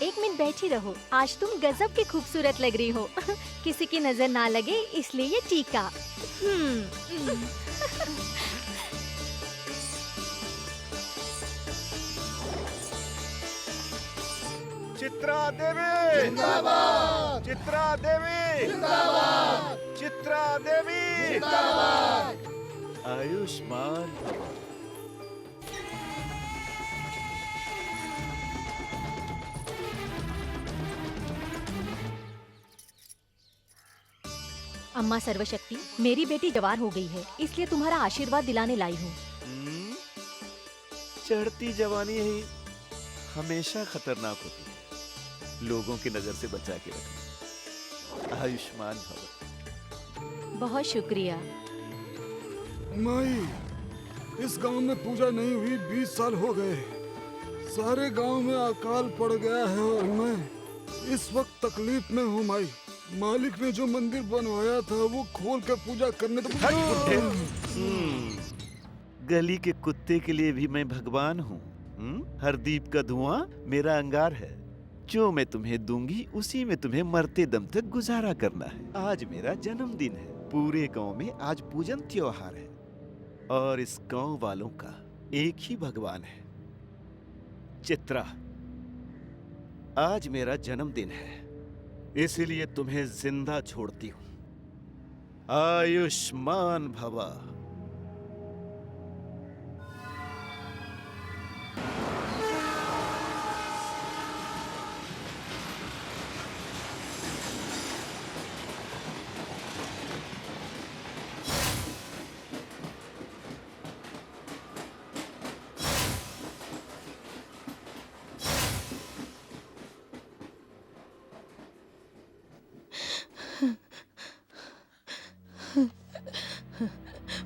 एक मिनट बैठी रहो। आज तुम गजब की खूबसूरत लग रही हो। किसी की नजर ना लगे इसलिए ये टीका। चित्रा देवी जिंदाबाद, चित्रा देवी जिंदाबाद, चित्रा देवी जिंदाबाद। आयुष्मान अम्मा सर्वशक्ति, मेरी बेटी जवान हो गई है, इसलिए तुम्हारा आशीर्वाद दिलाने लाई हूँ। चढ़ती जवानी ही हमेशा खतरनाक होती है, लोगों की नजर से बचा के रखना। आयुष्मान भव। बहुत शुक्रिया। माई, इस गांव में पूजा नहीं हुई 20 साल हो गए। सारे गांव में अकाल पड़ गया है और मैं इस वक्त तकलीफ में हूँ माई। मालिक ने जो मंदिर बनवाया था वो खोल के पूजा करने गली के कुत्ते के लिए भी मैं भगवान हूँ। हर दीप का धुआं मेरा अंगार है। जो मैं तुम्हें दूंगी उसी में तुम्हें मरते दम तक गुजारा करना है। आज मेरा जन्मदिन है। पूरे गांव में आज पूजन त्योहार है और इस गांव वालों का एक ही भगवान है, चित्रा। आज मेरा जन्मदिन है, इसलिए तुम्हें जिंदा छोड़ती हूँ। आयुष्मान भवा।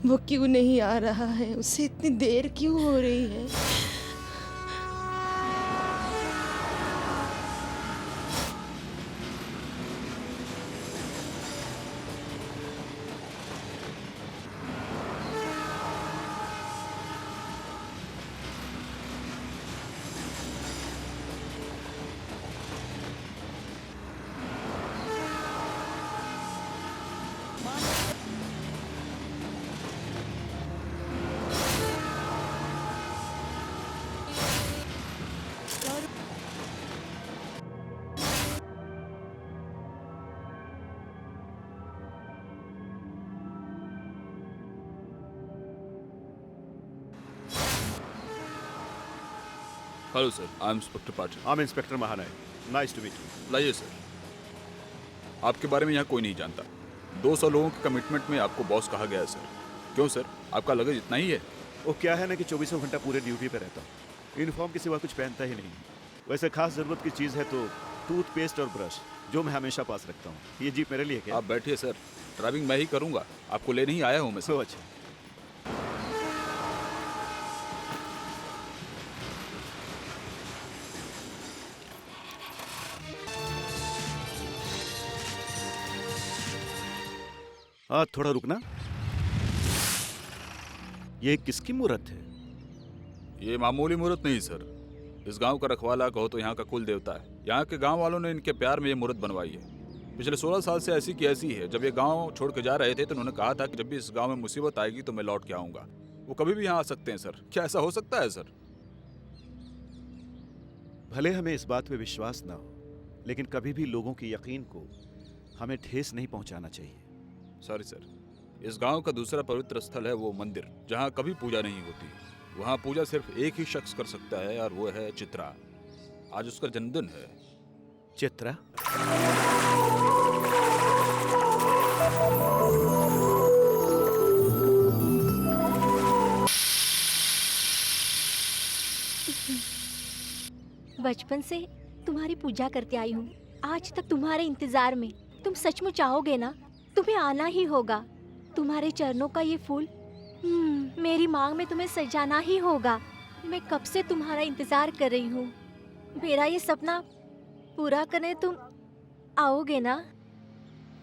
वो क्यों नहीं आ रहा है? उसे इतनी देर क्यों हो रही है? Hello sir, I am inspector Patil. I am inspector Mahanay. Nice to meet you. लाइए सर, आपके बारे में यहाँ कोई नहीं जानता। 200 लोगों के कमिटमेंट में आपको बॉस कहा गया है सर। क्यों सर, आपका लगेज इतना ही है? वो क्या है ना कि 24 घंटा पूरे ड्यूटी पे रहता हूँ। यूनिफॉर्म के सिवा कुछ पहनता ही नहीं। वैसे खास जरूरत की चीज़ है तो टूथपेस्ट और ब्रश, जो मैं हमेशा पास रखता हूँ। ये जीप मेरे लिए क्या? आप बैठिए सर, ड्राइविंग मैं ही करूँगा। आपको लेने ही आया हूँ मैं सर। अच्छा। हाँ, थोड़ा रुकना। ये किसकी मूर्त है? ये मामूली मूर्त नहीं सर, इस गांव का रखवाला कहो तो यहाँ का कुल देवता है। यहाँ के गांव वालों ने इनके प्यार में ये मूर्त बनवाई है। पिछले 16 साल से ऐसी की ऐसी है। जब ये गांव छोड़ के जा रहे थे तो उन्होंने कहा था कि जब भी इस गांव में मुसीबत आएगी तो मैं लौट के आऊंगा। वो कभी भी यहाँ आ सकते हैं सर। क्या ऐसा हो सकता है सर? भले हमें इस बात पे विश्वास ना हो, लेकिन कभी भी लोगों के यकीन को हमें ठेस नहीं पहुंचाना चाहिए। सॉरी सर, इस गांव का दूसरा पवित्र स्थल है वो मंदिर जहां कभी पूजा नहीं होती। वहां पूजा सिर्फ एक ही शख्स कर सकता है और वो है चित्रा। आज उसका जन्मदिन है। चित्रा? बचपन से तुम्हारी पूजा करते आई हूँ, आज तक तुम्हारे इंतजार में। तुम सचमुच चाहोगे ना? तुम्हें आना ही होगा। तुम्हारे चरणों का ये फूल मेरी मांग में तुम्हें सजाना ही होगा। मैं कब से तुम्हारा इंतजार कर रही हूँ। मेरा ये सपना पूरा करने तुम आओगे ना?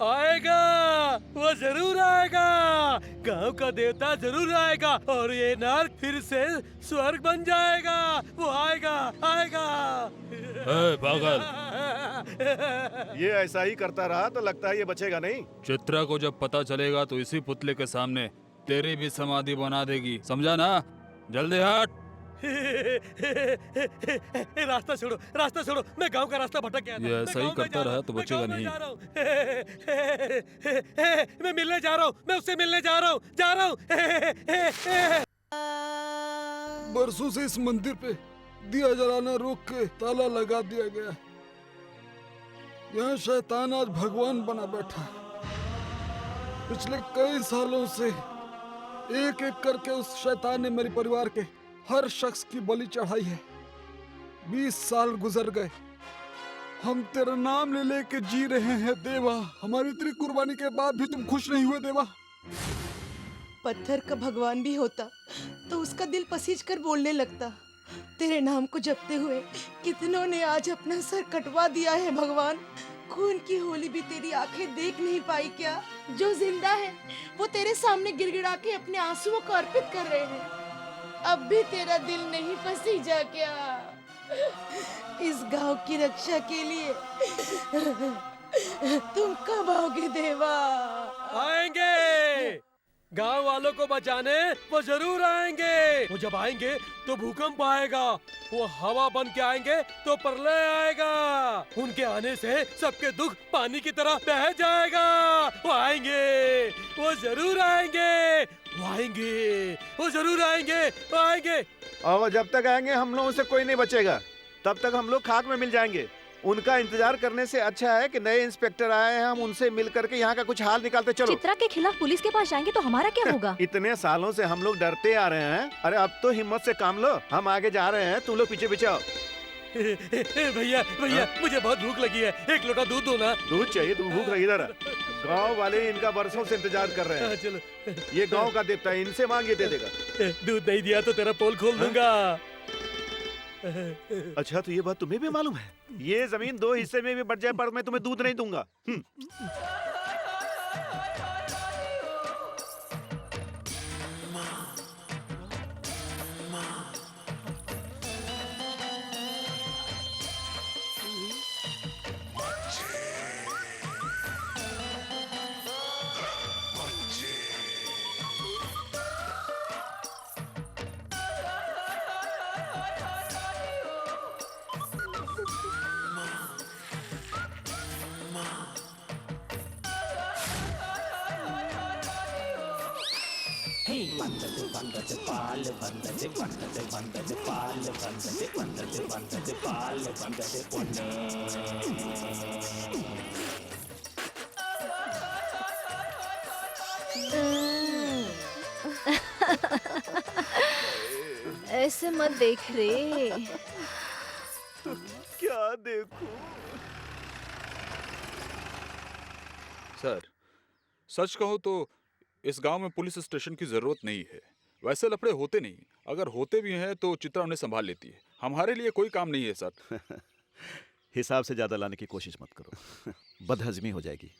आएगा, वो जरूर आएगा। गांव का देवता जरूर आएगा और ये नर्क फिर से स्वर्ग बन जाएगा। वो आएगा, आएगा। पागल, ये ऐसा ही करता रहा तो लगता है ये बचेगा नहीं। चित्रा को जब पता चलेगा तो इसी पुतले के सामने तेरी भी समाधि बना देगी, समझा ना? जल्दी हट। रास्ता छोड़ो, रास्ता छोड़ो, मैं गांव का रास्ता भटक गया था। ये ऐसा मैं ही गाँव में करता जा रहा हूँ, तो मैं बचेगा गाँव में नहीं। जा रहा हूँ। मैं मिलने जा रहा हूँ, मैं उससे मिलने जा रहा हूँ, जा रहा हूँ। बरसों से इस मंदिर पे दिया जलाना रोक के ताला लगा दिया गया। यहाँ शैतान आज भगवान बना बैठा है। पिछले कई सालों से एक एक करके उस शैतान ने मेरे परिवार के हर शख्स की बलि चढ़ाई है। 20 साल गुजर गए, हम तेरा नाम ले लेके जी रहे हैं देवा। हमारी इतनी कुर्बानी के बाद भी तुम खुश नहीं हुए देवा। पत्थर का भगवान भी होता तो उसका दिल पसीज कर बोलने लगता। तेरे नाम को जपते हुए कितनों ने आज अपना सर कटवा दिया है भगवान। खून की होली भी तेरी आंखें देख नहीं पाई क्या? जो जिंदा है वो तेरे सामने गिड़गिड़ा के अपने आंसुओं को अर्पित कर रहे हैं। अब भी तेरा दिल नहीं पसीजा क्या? इस गांव की रक्षा के लिए तुम कब आओगे देवा? आएंगे, गांव वालों को बचाने वो जरूर आएंगे। वो जब आएंगे तो भूकंप आएगा, वो हवा बन के आएंगे तो प्रलय आएगा। उनके आने से सबके दुख पानी की तरह बह जाएगा। वो आएंगे, वो जरूर आएंगे, वो आएंगे, वो जरूर आएंगे, वो आएंगे। और जब तक आएंगे हम लोगों से कोई नहीं बचेगा। तब तक हम लोग खाक में मिल जाएंगे। उनका इंतजार करने से अच्छा है कि नए इंस्पेक्टर आए हैं, हम उनसे मिल करके यहाँ का कुछ हाल निकालते। चलो। चित्रा के खिलाफ पुलिस के पास जाएंगे तो हमारा क्या होगा? इतने सालों से हम लोग डरते आ रहे हैं। अरे अब तो हिम्मत से काम लो। हम आगे जा रहे हैं, तुम लोग पीछे पीछे आओ। भैया भैया, मुझे बहुत भूख लगी है, एक लोटा दूध दो ना। दूध चाहिए? तुम भूख लगी? इधर गाँव वाले इनका बरसों से इंतजार कर रहे हैं। चलो, ये गाँव का देवता है, इनसे मांगे दे देगा। दूध नहीं दिया तो तेरा पोल खोल दूंगा। अच्छा, तो ये बात तुम्हें भी मालूम है? ये जमीन 2 हिस्से में भी बट जाए पर मैं तुम्हें दूध नहीं दूंगा। ऐसे मत देख रे। क्या देखूं? सर, सच कहूँ तो इस गांव में पुलिस स्टेशन की जरूरत नहीं है। वैसे लफड़े होते नहीं, अगर होते भी हैं तो चित्रा उन्हें संभाल लेती है। हमारे लिए कोई काम नहीं है सर। हिसाब से ज्यादा लाने की कोशिश मत करो, बदहजमी हो जाएगी।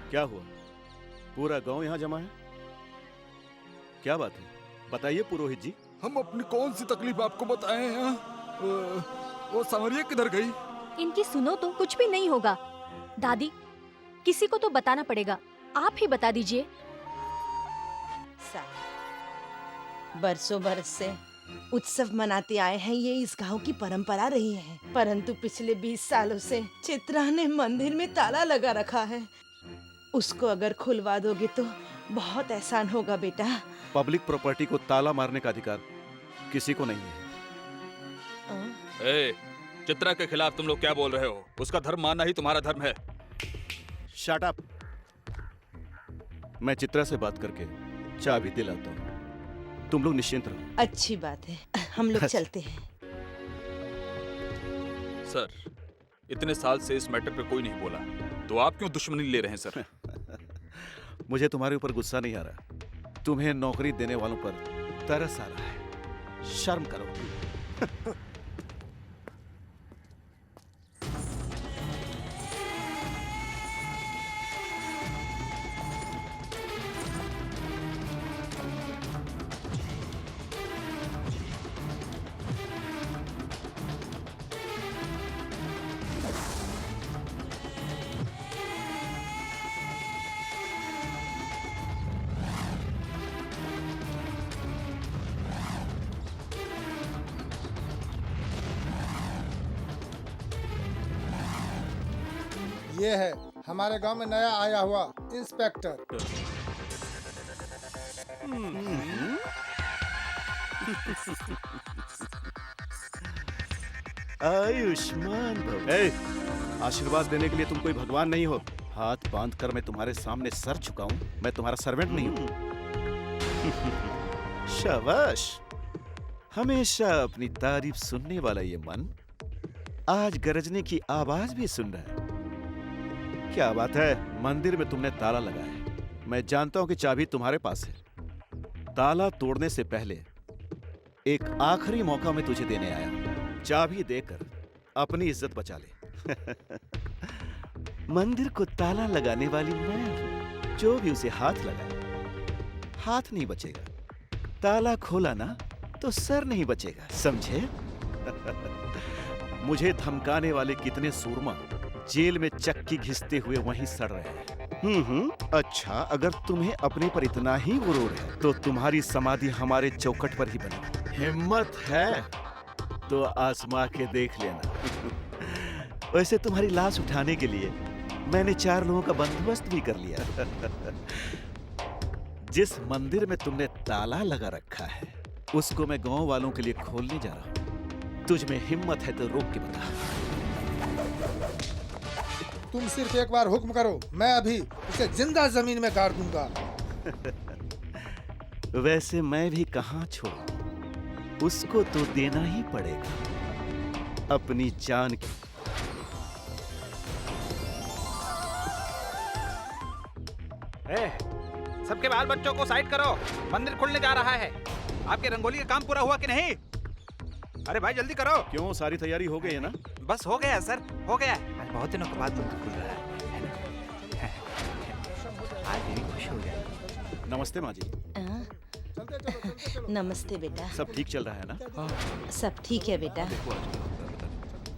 क्या हुआ? पूरा गांव यहाँ जमा है? क्या बात है, बताइए पुरोहित जी। हम अपनी कौन सी तकलीफ आपको बताएं हैं? वो सांवरिया किधर गई? इनकी सुनो तो कुछ भी नहीं होगा। दादी, किसी को तो बताना पड़ेगा, आप ही बता दीजिए। बरसों बरस से उत्सव मनाते आए हैं, ये इस गांव की परंपरा रही है। परंतु पिछले 20 सालों से चित्रा ने मंदिर में ताला लगा रखा है। उसको अगर खुलवा दोगे तो बहुत एहसान होगा बेटा। पब्लिक प्रॉपर्टी को ताला मारने का अधिकार किसी को नहीं है। ए, चित्रा के खिलाफ तुम लोग क्या बोल रहे हो? उसका धर्म मानना ही तुम्हारा धर्म है। Shut up. मैं चित्रा से बात करके चाबी दिलाता हूँ, तुम लोग निश्चिंत रहो। अच्छी बात है, हम लोग चलते हैं। सर, इतने साल से इस मैटर पे कोई नहीं बोला, तो आप क्यों दुश्मनी ले रहे हैं सर? मुझे तुम्हारे ऊपर गुस्सा नहीं आ रहा, तुम्हें नौकरी देने वालों पर तरस आ रहा है। शर्म करो। ये है हमारे गांव में नया आया हुआ इंस्पेक्टर। आयुष्मान भव। ए, आशीर्वाद देने के लिए तुम कोई भगवान नहीं हो। हाथ बांध कर मैं तुम्हारे सामने सर झुकाऊं, मैं तुम्हारा सर्वेंट नहीं हूं। शाबाश। हमेशा अपनी तारीफ सुनने वाला ये मन आज गरजने की आवाज भी सुन रहा है। क्या बात है, मंदिर में तुमने ताला लगाया है। मैं जानता हूं कि चाबी तुम्हारे पास है। ताला तोड़ने से पहले एक आखिरी मौका मैं तुझे देने आया हूं। चाबी देकर अपनी इज्जत बचा ले। मंदिर को ताला लगाने वाली मैं हूं। जो भी उसे हाथ लगाए हाथ नहीं बचेगा, ताला खोला ना तो सर नहीं बचेगा, समझे? मुझे धमकाने वाले कितने सूरमा जेल में चक्की घिसते हुए वहीं सड़ रहे हैं। अच्छा, अगर तुम्हें अपने पर इतना ही गुरूर है तो तुम्हारी समाधि हमारे चौखट पर ही बनी। हिम्मत है तो आजमा के देख लेना। वैसे तुम्हारी लाश उठाने के लिए मैंने 4 लोगों का बंदोबस्त भी कर लिया। जिस मंदिर में तुमने ताला लगा रखा है उसको मैं गांव वालों के लिए खोलने जा रहा हूं। तुझ में हिम्मत है तो रोक के बता। तुम सिर्फ एक बार हुक्म करो, मैं अभी उसे जिंदा जमीन में गाड़ दूंगा। वैसे मैं भी कहां छोड़ूं, उसको तो देना ही पड़ेगा अपनी जान की। सबके बाल बच्चों को साइड करो, मंदिर खुलने जा रहा है। आपके रंगोली का काम पूरा हुआ कि नहीं? अरे भाई जल्दी करो। क्यों, सारी तैयारी हो गई है ना? बस हो गया सर, हो गया। आज बहुत दिनों के बाद मंदिर खुल रहा है। आज भी खुश हो गया। नमस्ते माँ जी। नमस्ते बेटा। सब ठीक चल रहा है ना? सब ठीक है बेटा।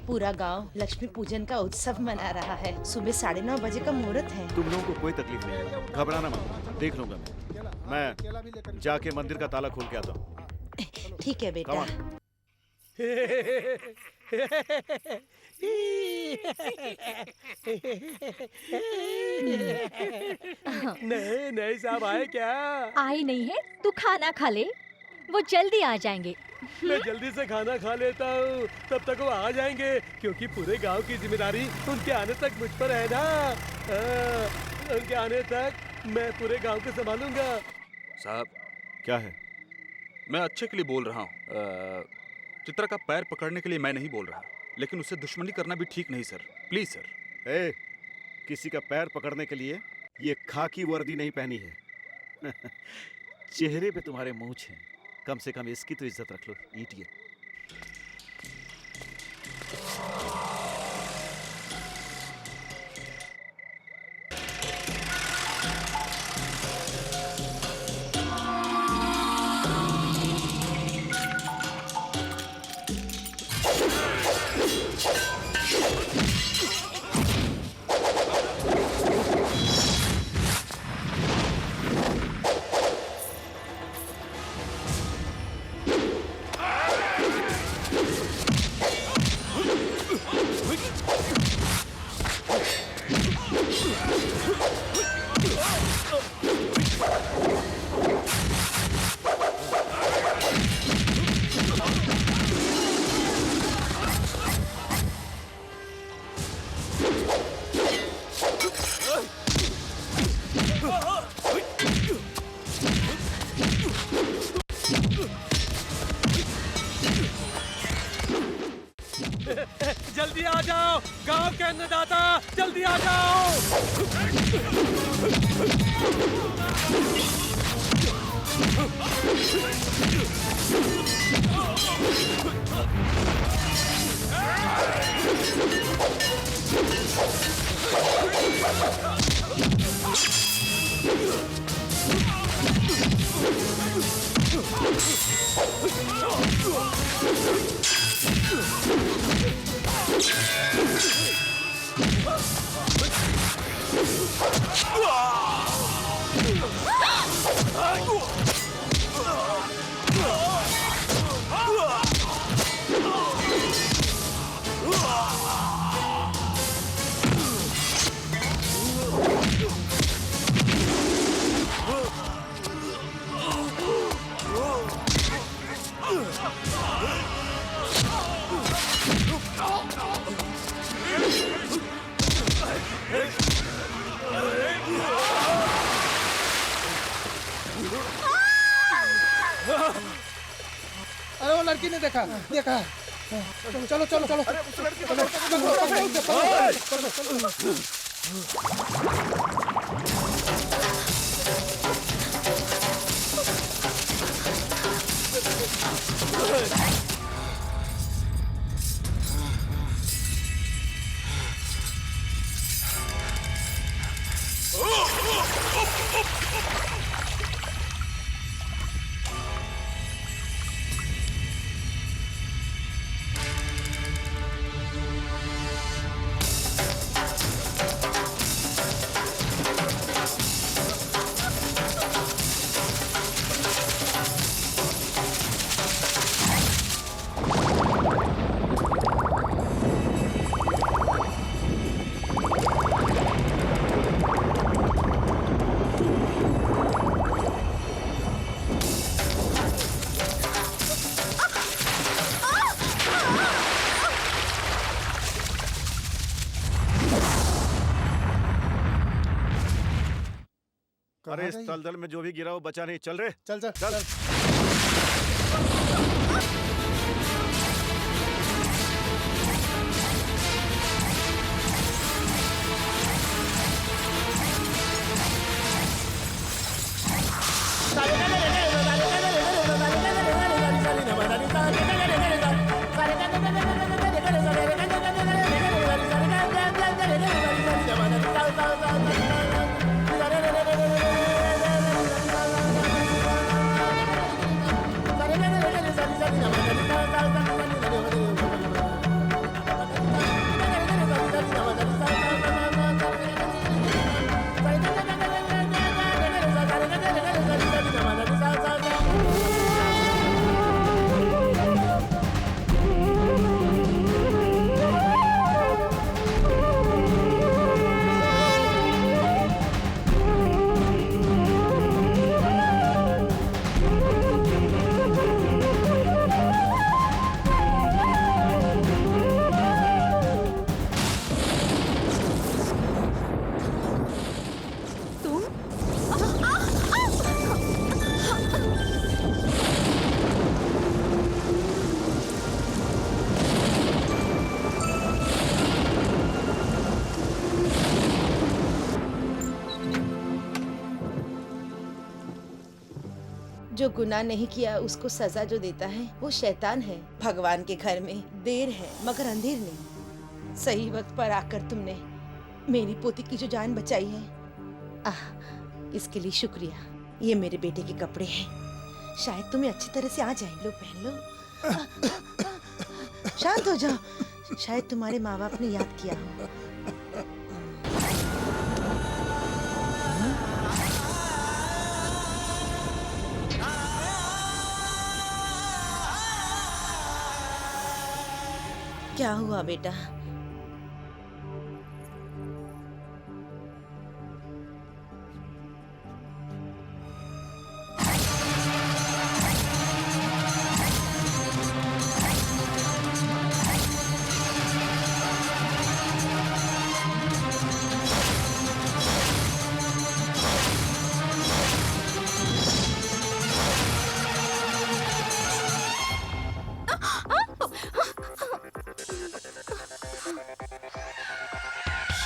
पूरा गांव लक्ष्मी पूजन का उत्सव मना रहा है। सुबह 9:30 बजे का मुहूर्त है। तुम लोगों को कोई तकलीफ नहीं है, घबराना मत, देख लूंगा मैं जाके मंदिर का ताला खोल के आता हूँ। ठीक है बेटा। नहीं नहीं साहब आए क्या? आई नहीं है, तू खाना खा ले, वो जल्दी आ जाएंगे। मैं जल्दी से खाना खा लेता हूँ, तब तक वो आ जाएंगे, क्योंकि पूरे गांव की जिम्मेदारी उनके आने तक मुझ पर है ना। उनके आने तक मैं पूरे गांव को संभालूंगा। साहब, क्या है? मैं अच्छे के लिए बोल रहा हूँ। चित्रा का पैर पकड़ने के लिए मैं नहीं बोल रहा, लेकिन उससे दुश्मनी करना भी ठीक नहीं सर। Please sir. ए, किसी का पैर पकड़ने के लिए ये खाकी वर्दी नहीं पहनी है। चेहरे पे तुम्हारे मूंछ हैं, कम से कम इसकी तो इज्जत रख लो, इडियट। जल्दी आ जाओ, गांव के अन्नदाता, जल्दी आ जाओ। लड़की ने देखा देखा है। चलो चलो चलो चलो चलो, पकड़ो, पकड़ो। अरे इस दलदल में जो भी गिरा वो बचा नहीं। चल रे चल चल चल। जो गुनाह नहीं किया उसको सजा जो देता है वो शैतान है। भगवान के घर में देर है मगर अंधेर नहीं। सही वक्त पर आकर तुमने मेरी पोती की जो जान बचाई है, इसके लिए शुक्रिया। ये मेरे बेटे के कपड़े हैं, शायद तुम्हें अच्छी तरह से आ जाए। लो पहन लो। शांत हो जाओ, शायद तुम्हारे माँ बाप ने याद किया हो। क्या हुआ बेटा?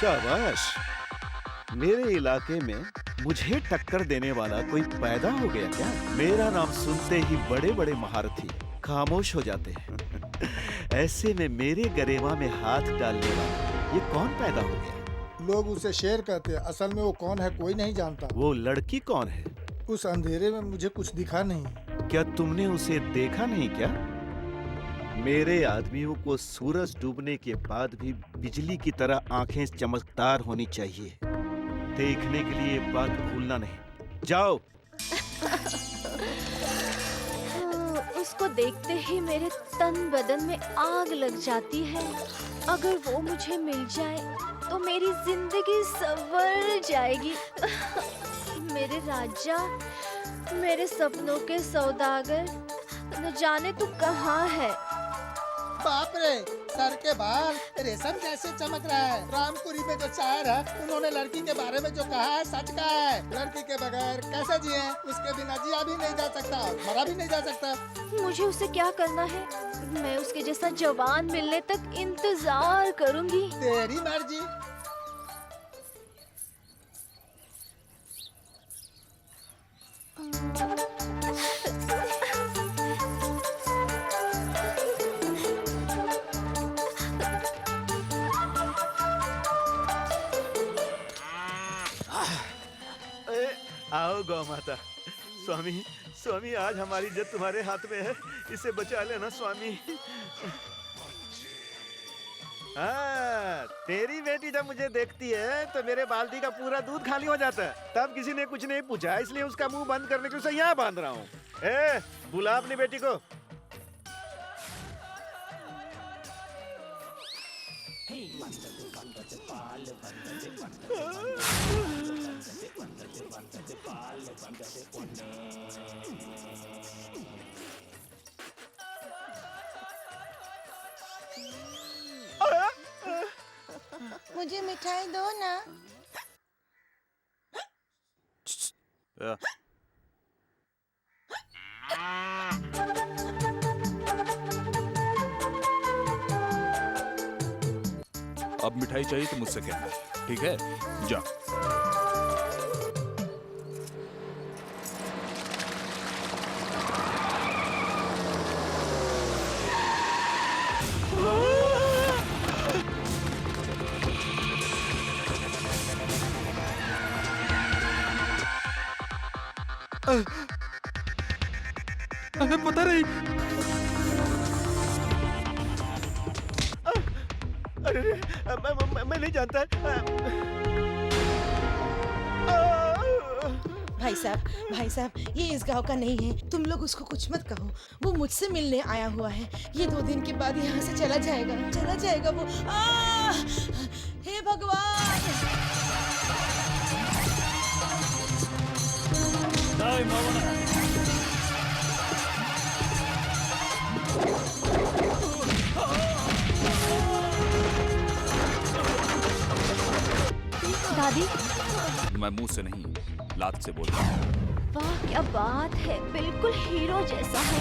शाबाश। मेरे इलाके में मुझे टक्कर देने वाला कोई पैदा हो गया क्या? मेरा नाम सुनते ही बड़े बड़े महारथी खामोश हो जाते हैं। ऐसे में मेरे गरेवा में हाथ डालने वाला ये कौन पैदा हो गया? लोग उसे शेर कहते हैं, असल में वो कौन है कोई नहीं जानता। वो लड़की कौन है? उस अंधेरे में मुझे कुछ दिखा नहीं। क्या तुमने उसे देखा नहीं क्या? मेरे आदमियों को सूरज डूबने के बाद भी बिजली की तरह आंखें चमकदार होनी चाहिए। देखने के लिए बात भूलना नहीं। जाओ। उसको देखते ही मेरे तन बदन में आग लग जाती है। अगर वो मुझे मिल जाए तो मेरी जिंदगी संवर जाएगी। मेरे राजा, मेरे सपनों के सौदागर, न जाने तू कहाँ है। बाप रे, सर के बाल रेशम जैसे चमक रहा है। रामपुरी में जो शायर है उन्होंने लड़की के बारे में जो कहा है सच कहा है। लड़की के बगैर कैसे जिए, उसके बिना जिया भी नहीं जा सकता, मरा भी नहीं जा सकता। मुझे उसे क्या करना है? मैं उसके जैसा जवान मिलने तक इंतजार करूंगी। तेरी मर्जी। आओ गौ माता। स्वामी, स्वामी, आज हमारी इज्जत तुम्हारे हाथ में है, इसे बचा लेना स्वामी। हाँ, तेरी बेटी जब मुझे देखती है तो मेरे बाल्टी का पूरा दूध खाली हो जाता है। तब किसी ने कुछ नहीं पूछा, इसलिए उसका मुंह बंद करने के लिए उसे यहाँ बांध रहा हूँ। बुला अपनी बेटी को। मुझे मिठाई दो ना। या, अब मिठाई चाहिए तो मुझसे कहना, ठीक है? जा। अरे पता नहीं। अरे मैं नहीं जानता। भाई साहब, ये इस गांव का नहीं है। तुम लोग उसको कुछ मत कहो। वो मुझसे मिलने आया हुआ है। ये 2 दिन के बाद यहाँ से चला जाएगा वो। हे भगवान! दादी, मैं मुंह से नहीं, लात से बोल रहा हूँ। वाह क्या बात है, बिल्कुल हीरो जैसा है।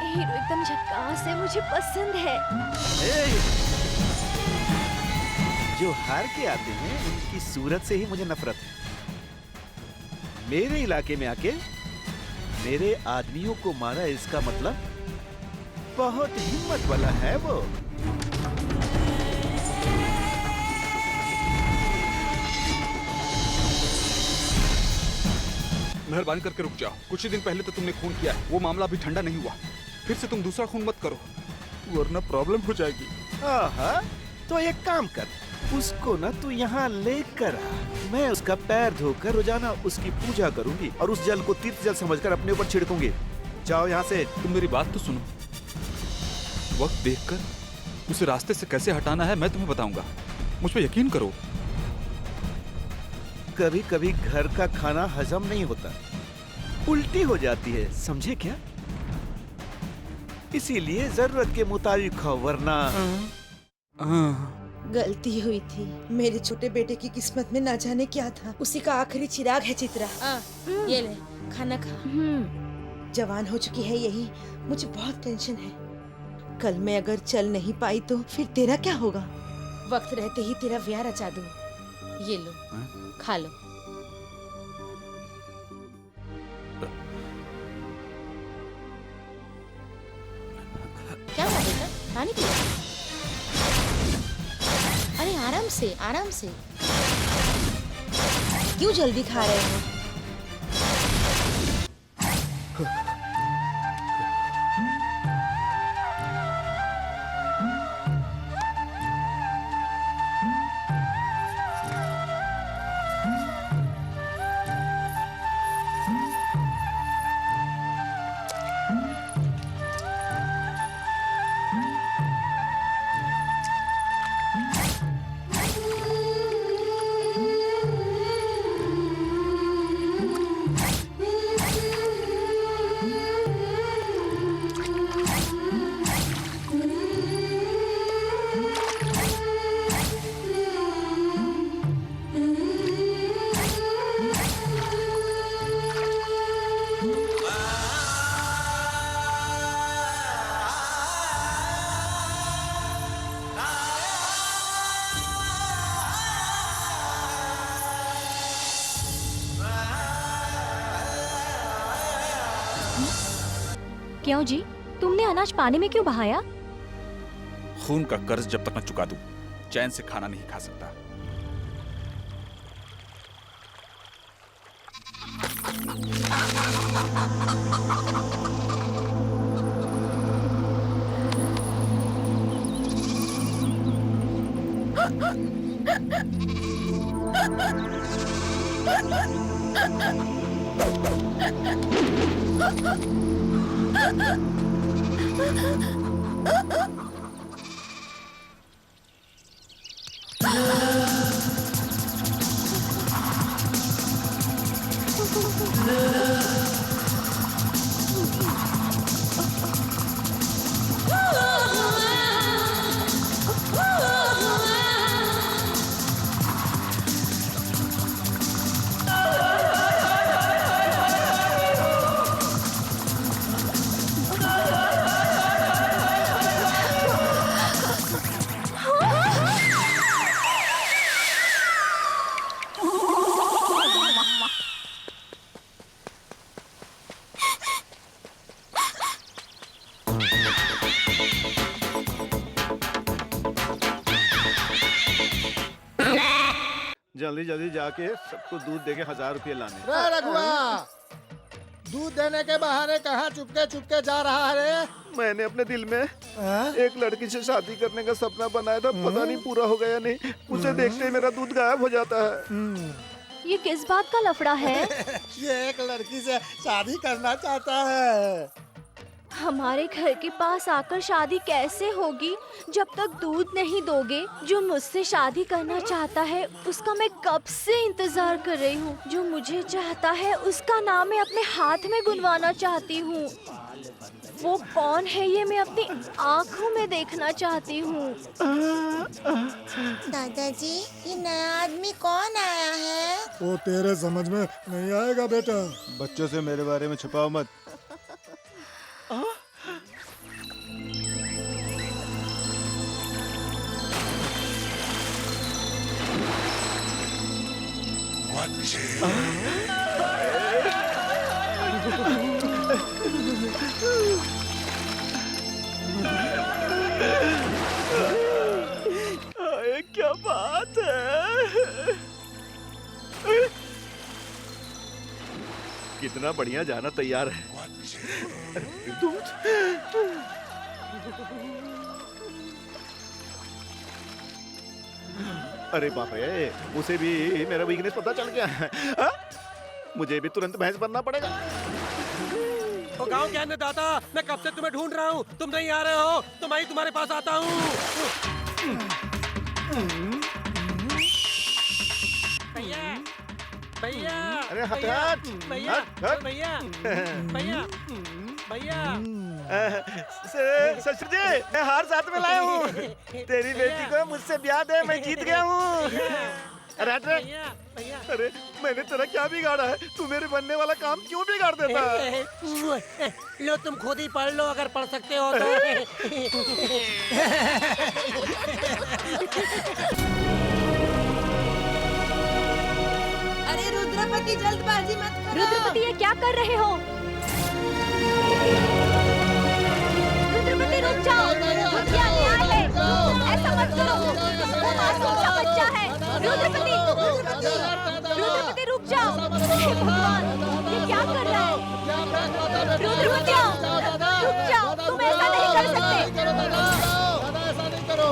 हीरो एकदम झक्कास है, मुझे पसंद है। जो हार के आते हैं उनकी सूरत से ही मुझे नफरत है। मेरे इलाके में आके मेरे आदमियों को मारा, इसका मतलब बहुत हिम्मत वाला है वो। मेहरबानी करके रुक जाओ। कुछ ही दिन पहले तो तुमने खून किया है, वो मामला अभी ठंडा नहीं हुआ। फिर से तुम दूसरा खून मत करो, वरना प्रॉब्लम हो जाएगी। आहा, तो एक काम कर, उसको ना तू यहाँ लेकर आ। मैं उसका पैर धोकर रोजाना उसकी पूजा करूंगी और उस जल को तीर्थ जल समझकर अपने ऊपर छिड़कूंगी। जाओ यहाँ से। तुम मेरी बात तो सुनो। वक्त देखकर उसे रास्ते से कैसे हटाना है मैं तुम्हें बताऊंगा, मुझ पे यकीन करो। कभी कभी घर का खाना हजम नहीं होता, उल्टी हो जाती है, समझे क्या? इसीलिए जरूरत के मुताबिक खाओ, वरना गलती हुई थी। मेरे छोटे बेटे की किस्मत में ना जाने क्या था। उसी का आखिरी चिराग है चित्रा। ये ले, खाना खा। जवान हो चुकी है यही, मुझे बहुत टेंशन है। कल मैं अगर चल नहीं पाई तो फिर तेरा क्या होगा? वक्त रहते ही तेरा ब्याह रचा दूं। ये लो, खा लो। क्या हुआ बेटा, पानी पियो। अरे आराम से, आराम से। क्यों जल्दी खा रहे हो? क्यों जी, तुमने अनाज पानी में क्यों बहाया? खून का कर्ज जब तक न चुका दूं, चैन से खाना नहीं खा सकता। जल्दी जल्दी जाके सबको दूध देके 1000 रुपये लाने। रे रघुआ, दूध देने के बहाने कहाँ चुपके चुपके जा रहा है रे? मैंने अपने दिल में एक लड़की से शादी करने का सपना बनाया था, पता नहीं पूरा हो गया नहीं। उसे देखते ही मेरा दूध गायब हो जाता है। ये किस बात का लफड़ा है? ये एक लड़की से शादी करना चाहता है। हमारे घर के पास आकर शादी कैसे होगी जब तक दूध नहीं दोगे? जो मुझसे शादी करना चाहता है उसका मैं कब से इंतजार कर रही हूँ। जो मुझे चाहता है उसका नाम मैं अपने हाथ में गुनवाना चाहती हूँ। वो कौन है ये मैं अपनी आँखों में देखना चाहती हूँ। दादाजी, ये नया आदमी कौन आया है? वो तेरे समझ में नहीं आएगा बेटा। बच्चों से मेरे बारे में छुपाओ मत। क्या बात है। कितना बढ़िया जाना तैयार है। दूध अरे बाप रे, उसे भी मेरा वीकनेस पता चल गया है। मुझे भी तुरंत भैंस बनना पड़ेगा। तो गांव के अन्नदाता, मैं कब से तुम्हें ढूंढ रहा हूँ, तुम नहीं आ रहे हो तो मैं ही तुम्हारे पास आता हूँ। भैया, भैया, अरे हट भैया, हट, भैया, हट, हट। भैया, भैया, भैया। ससुर जी, मैं हार साथ में लाया हूँ। तेरी बेटी को मुझसे ब्याह दे, मैं जीत गया हूँ। अरे हट रे। भैया, भैया। अरे मैंने तेरा क्या बिगाड़ा है? तू मेरे बनने वाला काम क्यों बिगाड़ देता है? लो तुम खुद ही पढ़ लो अगर पढ़ सकते हो तो। अरे रुद्रपति, जल्दबाजी मत करो। रुद्रपति, ये क्या कर रहे हो? रुद्रपति, रुक जाओ। रुद्रपति, रुद्रपति रुक जाओ। हे भगवान, ये क्या कर रहा है? रुद्रपति रुक जाओ, तुम ऐसा नहीं कर सकते। ऐसा नहीं करो।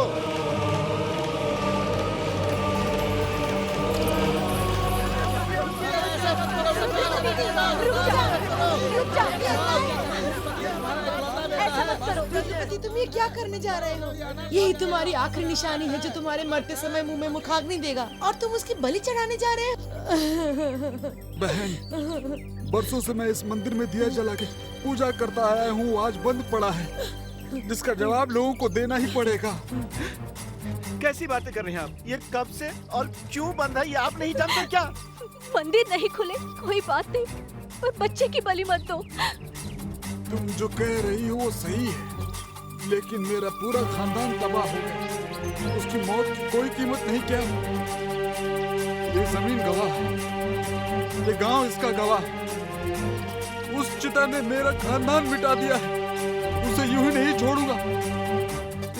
ऐसा मत करो। रुद्रपति, तुम ये क्या करने जा रहे हो? यही तुम्हारी आखिरी निशानी है जो तुम्हारे मरते समय मुंह में मुखाग्नि देगा, और तुम उसकी बलि चढ़ाने जा रहे हो। बहन, बरसों से मैं इस मंदिर में दिया जला के पूजा करता आया हूँ, आज बंद पड़ा है, जिसका जवाब लोगों को देना ही पड़ेगा। कैसी बातें कर रहे हैं आप? ये कब से और क्यों बंद है ये आप नहीं जानते क्या? मंदिर नहीं खुले कोई बात नहीं, पर बच्चे की बलि मत दो। तुम जो कह रही हो वो सही है, लेकिन मेरा पूरा खानदान तबाह हो गया। उसकी मौत की कोई कीमत नहीं क्या? ये जमीन गवाह है, ये गांव इसका गवाह। उस चिता ने मेरा खानदान मिटा दिया है, उसे यूं ही नहीं छोड़ूंगा।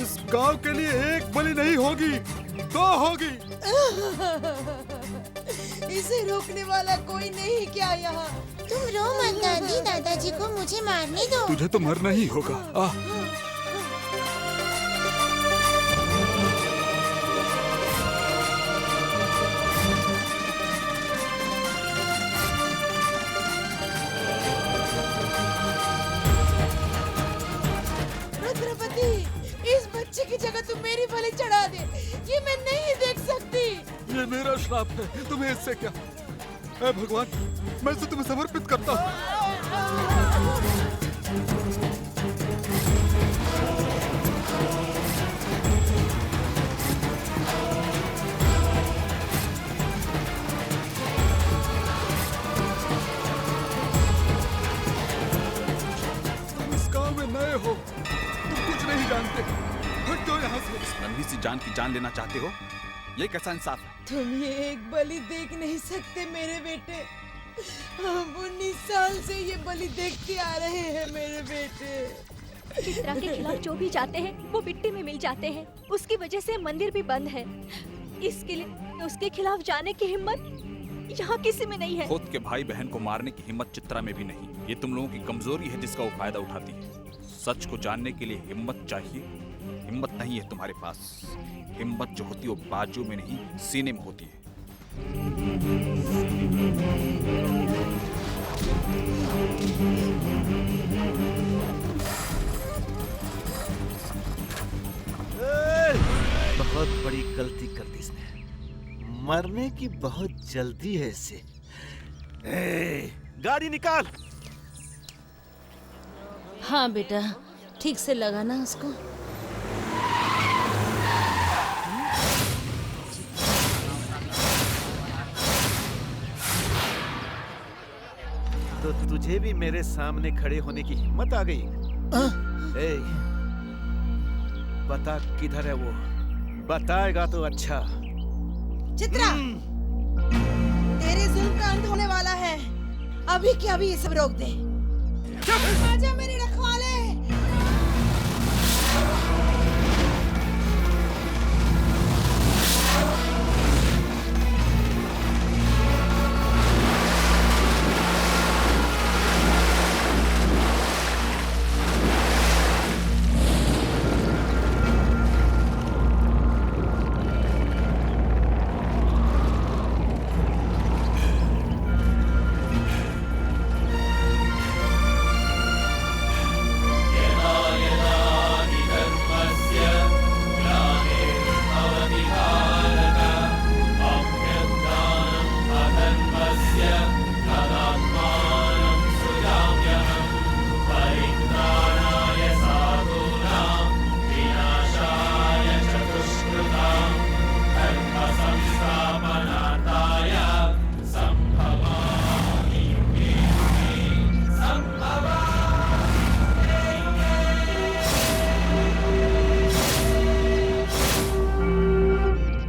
इस गांव के लिए एक बलि नहीं होगी, दो होगी। इसे रोकने वाला कोई नहीं क्या यहाँ? तुम रो मत दादी, दादाजी को मुझे मारने दो। तुझे तो मरना ही होगा। रुद्रपति, इस बच्चे की जगह तुम मेरी बलि चढ़ा दे, ये मैं नहीं देख सकती। ये मेरा श्राप है, तुम्हें इससे क्या? ऐ भगवान, मैं इसे तुम्हें समर्पित करता हूँ। तुम इस गांव में नए हो, तुम कुछ नहीं जानते, हट जाओ यहाँ से। इस नन्ही सी जान की जान लेना चाहते हो? ये कैसा इंसाफ है? तुम ये एक बलि देख नहीं सकते मेरे बेटे। हम 19 साल से ये बलि देखते आ रहे हैं मेरे बेटे। चित्रा के खिलाफ जो भी जाते हैं वो मिट्टी में मिल जाते हैं। उसकी वजह से मंदिर भी बंद है, इसके लिए उसके खिलाफ जाने की हिम्मत यहाँ किसी में नहीं है। खुद के भाई बहन को मारने की हिम्मत चित्रा में भी नहीं। ये तुम लोगों की कमजोरी है जिसका वो फायदा उठाती है। सच को जानने के लिए हिम्मत चाहिए, हिम्मत नहीं है तुम्हारे पास। हिम्मत जो होती है वो बाजू में नहीं सीने में होती है। बहुत बड़ी गलती कर दी इसने, मरने की बहुत जल्दी है इसे। गाड़ी निकाल। हाँ बेटा, ठीक से लगाना उसको। तो तुझे भी मेरे सामने खड़े होने की हिम्मत आ गई? ए, बता किधर है वो? बताएगा तो अच्छा। चित्रा, तेरे जुल्म का अंत होने वाला है। अभी के अभी ये सब रोक दे। आजा मेरे रखवाले।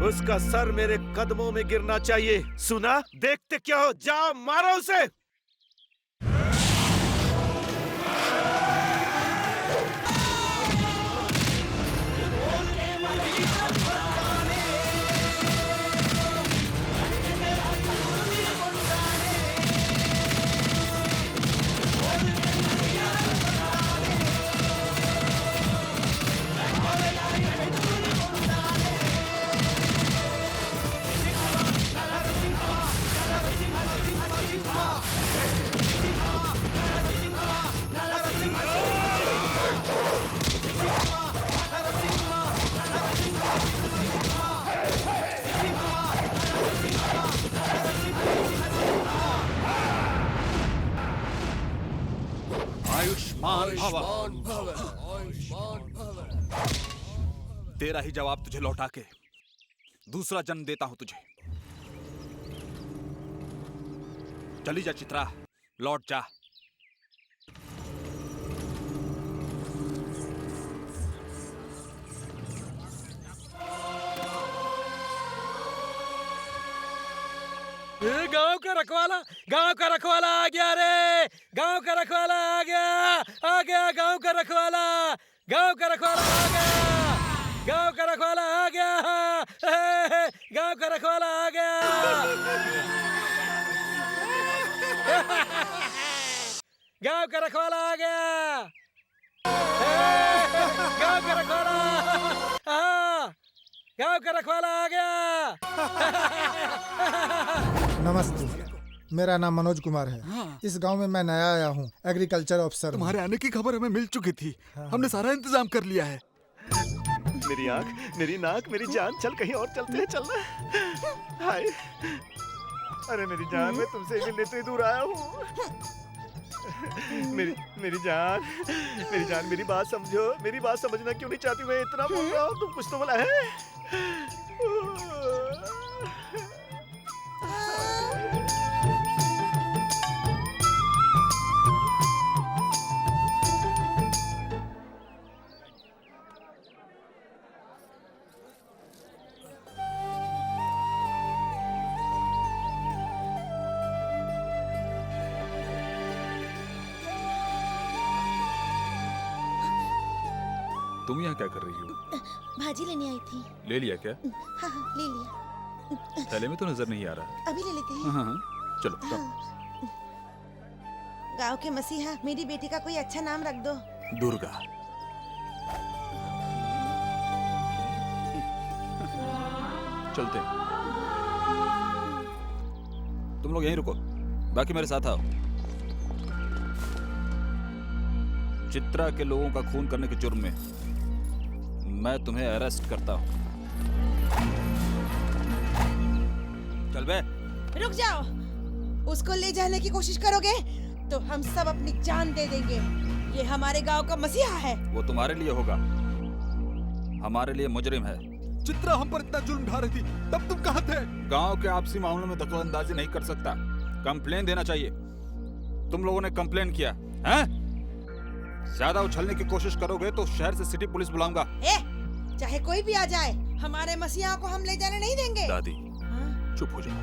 उसका सर मेरे कदमों में गिरना चाहिए। सुना? देखते क्या हो? जाओ मारो उसे। तेरा ही जवाब तुझे लौटा के दूसरा जन्म देता हूं तुझे। चली जा चित्रा, लौट जा। गांव का रखवाला आ गया रे। गांव का रखवाला आ गया गांव का रखवाला आ गया। गांव का रखवाला आ गया। गांव का रखवाला आ गया। गांव का रखवाला आ गया। गांव का रखवाला, गांव का रखवाला आ गया। नमस्ते, मेरा नाम मनोज कुमार है। इस गांव में मैं नया आया हूँ, एग्रीकल्चर ऑफिसर। तुम्हारे आने की खबर हमें मिल चुकी थी। हमने सारा इंतजाम कर लिया है। मेरी आंख, मेरी नाक, मेरी जान, चल कहीं और चलते हैं, चलना। हाय, अरे मेरी जान, मैं तुमसे मिलने इतनी दूर आया हूँ। मेरी जान, मेरी बात समझो, मेरी बात समझना क्यों नहीं चाहती? मैं इतना बोल रहा हूँ, तुम कुछ तो बोला है। तुम यहाँ क्या कर रही हो? भाजी लेने आई थी। ले लिया क्या? हाँ हाँ ले लिया। थैले में तो नजर नहीं आ रहा। अभी ले लेते हैं। हाँ, चलो चलो। गांव के मसीहा, मेरी बेटी का कोई अच्छा नाम रख दो। दुर्गा। चलते हैं। तुम लोग यहीं रुको, बाकी मेरे साथ आओ। चित्रा के लोगों का खून करने के जुर्म में मैं तुम्हें अरेस्ट करता हूं। चल बे। रुक जाओ। उसको ले जाने की कोशिश करोगे तो हम सब अपनी जान दे देंगे। ये हमारे गांव का मसीहा है। वो तुम्हारे लिए होगा, हमारे लिए मुजरिम है। चित्रा हम पर इतना जुल्म ढा रही थी, तब तुम कहाँ थे? गांव के आपसी मामलों में दखलंदाजी नहीं कर सकता। कंप्लेन देना चाहिए। तुम लोगों ने कंप्लेन किया हैं? ज्यादा उछलने की कोशिश करोगे तो शहर से सिटी पुलिस बुलाऊंगा। चाहे कोई भी आ जाए, हमारे मसीहा को हम ले जाने नहीं देंगे। दादी चुप हो जाओ,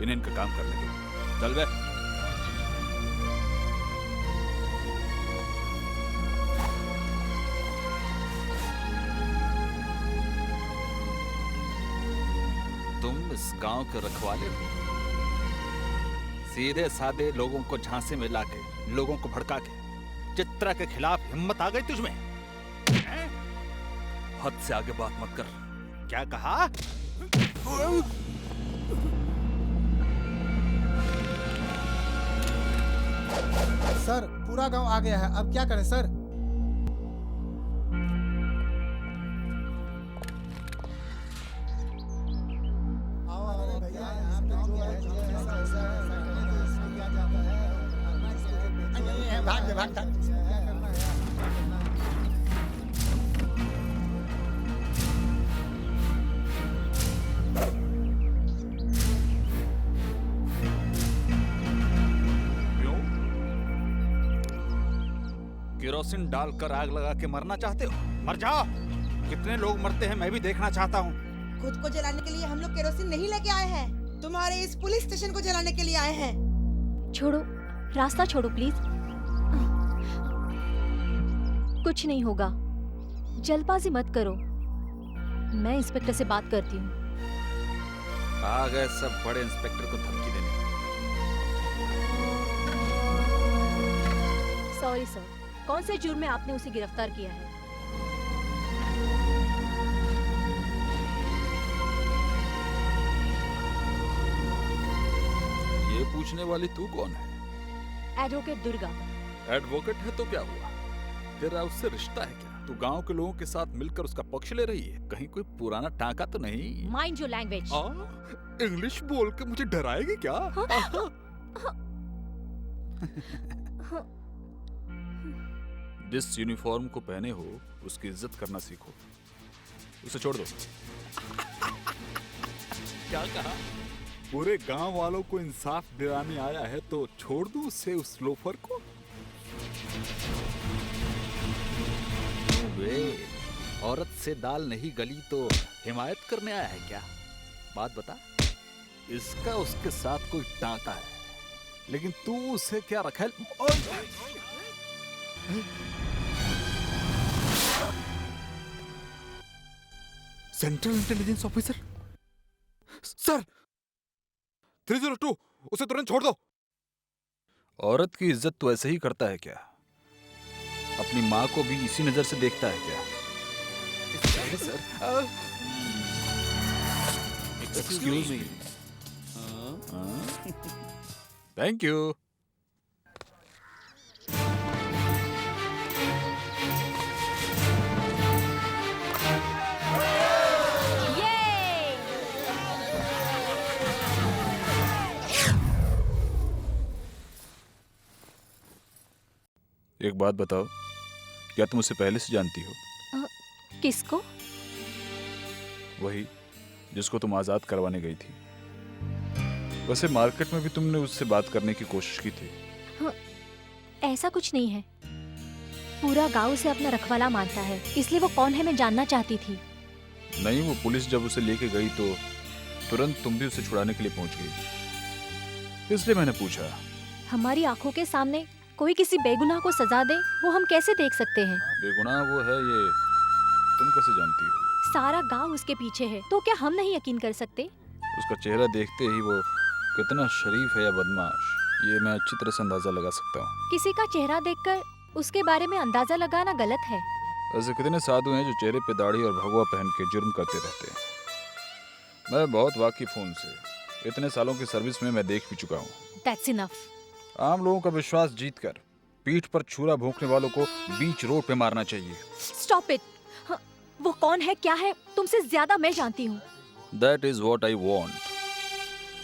इन्हें इनका काम करने दो। चल बे। तुम इस गांव के रखवाले हो। सीधे साधे लोगों को झांसे में लाके, लोगों को भड़का के चित्रा के खिलाफ हिम्मत आ गई तुझमें? हद से आगे बात मत कर। क्या कहा? सर, पूरा गांव आ गया है, अब क्या करें सर? केरोसिन डालकर आग लगा के मरना चाहते हो? मर जाओ। कितने लोग मरते हैं मैं भी देखना चाहता हूँ। खुद को जलाने के लिए हम लोग केरोसिन नहीं लेके आए हैं, तुम्हारे इस पुलिस स्टेशन को जलाने के लिए आए हैं। छोड़ो, रास्ता छोड़ो प्लीज। कुछ नहीं होगा, जल्दबाजी मत करो। मैं इंस्पेक्टर से बात करती हूँ। आ गए सब बड़े इंस्पेक्टर को धमकी देने। सॉरी सर, कौन से जुर्म में आपने उसे गिरफ्तार किया है? ये पूछने वाली तू कौन है? एडवोकेट दुर्गा। एडवोकेट है तो क्या हुआ? तेरा उससे रिश्ता है क्या? तू गांव के लोगों के साथ मिलकर उसका पक्ष ले रही है? कहीं कोई पुराना टांका तो नहीं? Mind your language. इंग्लिश बोल के मुझे डराएगी क्या? जिस यूनिफॉर्म को पहने हो उसकी इज्जत करना सीखो। उसे छोड़ दो। क्या कहा? पूरे गांव वालों को इंसाफ दिलाने आया है तो छोड़ दूं उसे, उस लोफर को? वे औरत से दाल नहीं गली तो हिमायत करने आया है क्या? बात बता। इसका उसके साथ कोई टांका है, लेकिन तू उसे क्या रखा है? सेंट्रल इंटेलिजेंस ऑफिसर सर, 302 उसे तुरंत छोड़ दो। औरत की इज्जत तो ऐसे ही करता है क्या? अपनी माँ को भी इसी नजर से देखता है क्या? Sir, excuse me. Thank you. एक बात बताओ, क्या तुम उसे पहले से जानती हो? किसको? वही जिसको तुम आजाद करवाने गई थी। वैसे मार्केट में भी तुमने उससे बात करने की कोशिश की थी। ऐसा कुछ नहीं है। पूरा गांव उसे अपना रखवाला मानता है, इसलिए वो कौन है मैं जानना चाहती थी। नहीं, वो पुलिस जब उसे लेके गई तो तुरंत तुम भी उसे छुड़ाने के लिए पहुंच गई, इसलिए मैंने पूछा। हमारी आंखों के सामने कोई किसी बेगुनाह को सजा दे, वो हम कैसे देख सकते हैं? बेगुनाह वो है, ये तुम कैसे जानती हो? सारा गांव उसके पीछे है, तो क्या हम नहीं यकीन कर सकते? उसका चेहरा देखते ही वो कितना शरीफ है या बदमाश, ये मैं अच्छी तरह से अंदाजा लगा सकता हूँ। किसी का चेहरा देखकर उसके बारे में अंदाजा लगाना गलत है। ऐसे कितने साधु हैं जो चेहरे पे दाढ़ी और भगवा पहन के जुर्म करते रहते हैं। मैं बहुत वाकिफ हूँ उनसे, इतने सालों की सर्विस में मैं देख भी चुका हूँ। That's enough. आम लोगों का विश्वास जीतकर पीठ पर छुरा भोंकने वालों को बीच रोड पे मारना चाहिए। Stop it. हाँ, वो कौन है, क्या है, तुमसे ज्यादा मैं जानती हूँ। That is what I want.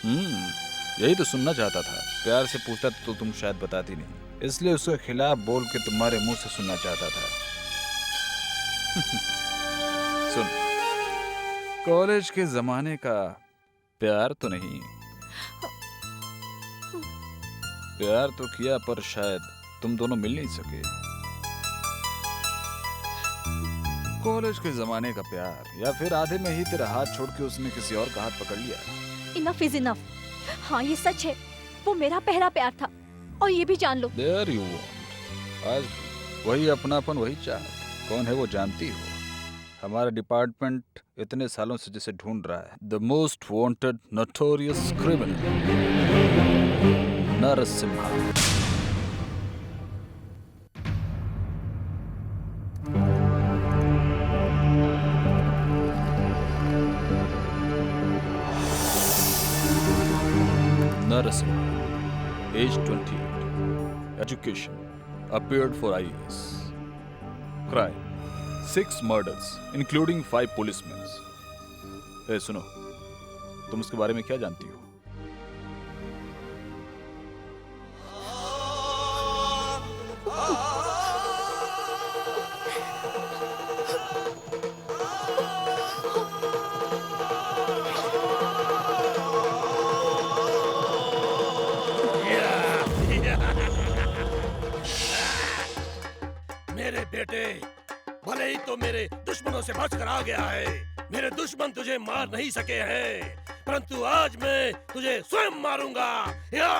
यही तो सुनना चाहता था। प्यार से पूछता तो तुम शायद बताती नहीं, इसलिए उसके खिलाफ बोल के तुम्हारे मुंह से सुनना चाहता था। सुन, कॉलेज के जमाने का प्यार तो नहीं, प्यार तो किया पर शायद तुम दोनों मिल नहीं सके। कॉलेज के जमाने का प्यार, या फिर आधे में ही तेरा हाथ छोड़ के उसने किसी और का हाथ पकड़ लिया। Enough is enough. हाँ, ये सच है, वो मेरा पहला प्यार था, और ये भी जान लो। There you want. आज वही अपनापन, वही चाह, कौन है वो जानती हो? हमारा डिपार्टमेंट इतने सालों से जिसे ढूंढ रहा है, the most wanted notorious criminal Narasimha. Narasimha, age 28, education, appeared for IAS. Crime, 6 murders, including 5 policemen. ए सुनो, तुम उसके बारे में क्या जानती हो? मेरे बेटे, भले ही तो मेरे दुश्मनों से बच कर आ गया है, मेरे दुश्मन तुझे मार नहीं सके हैं, परंतु आज मैं तुझे स्वयं मारूंगा। या!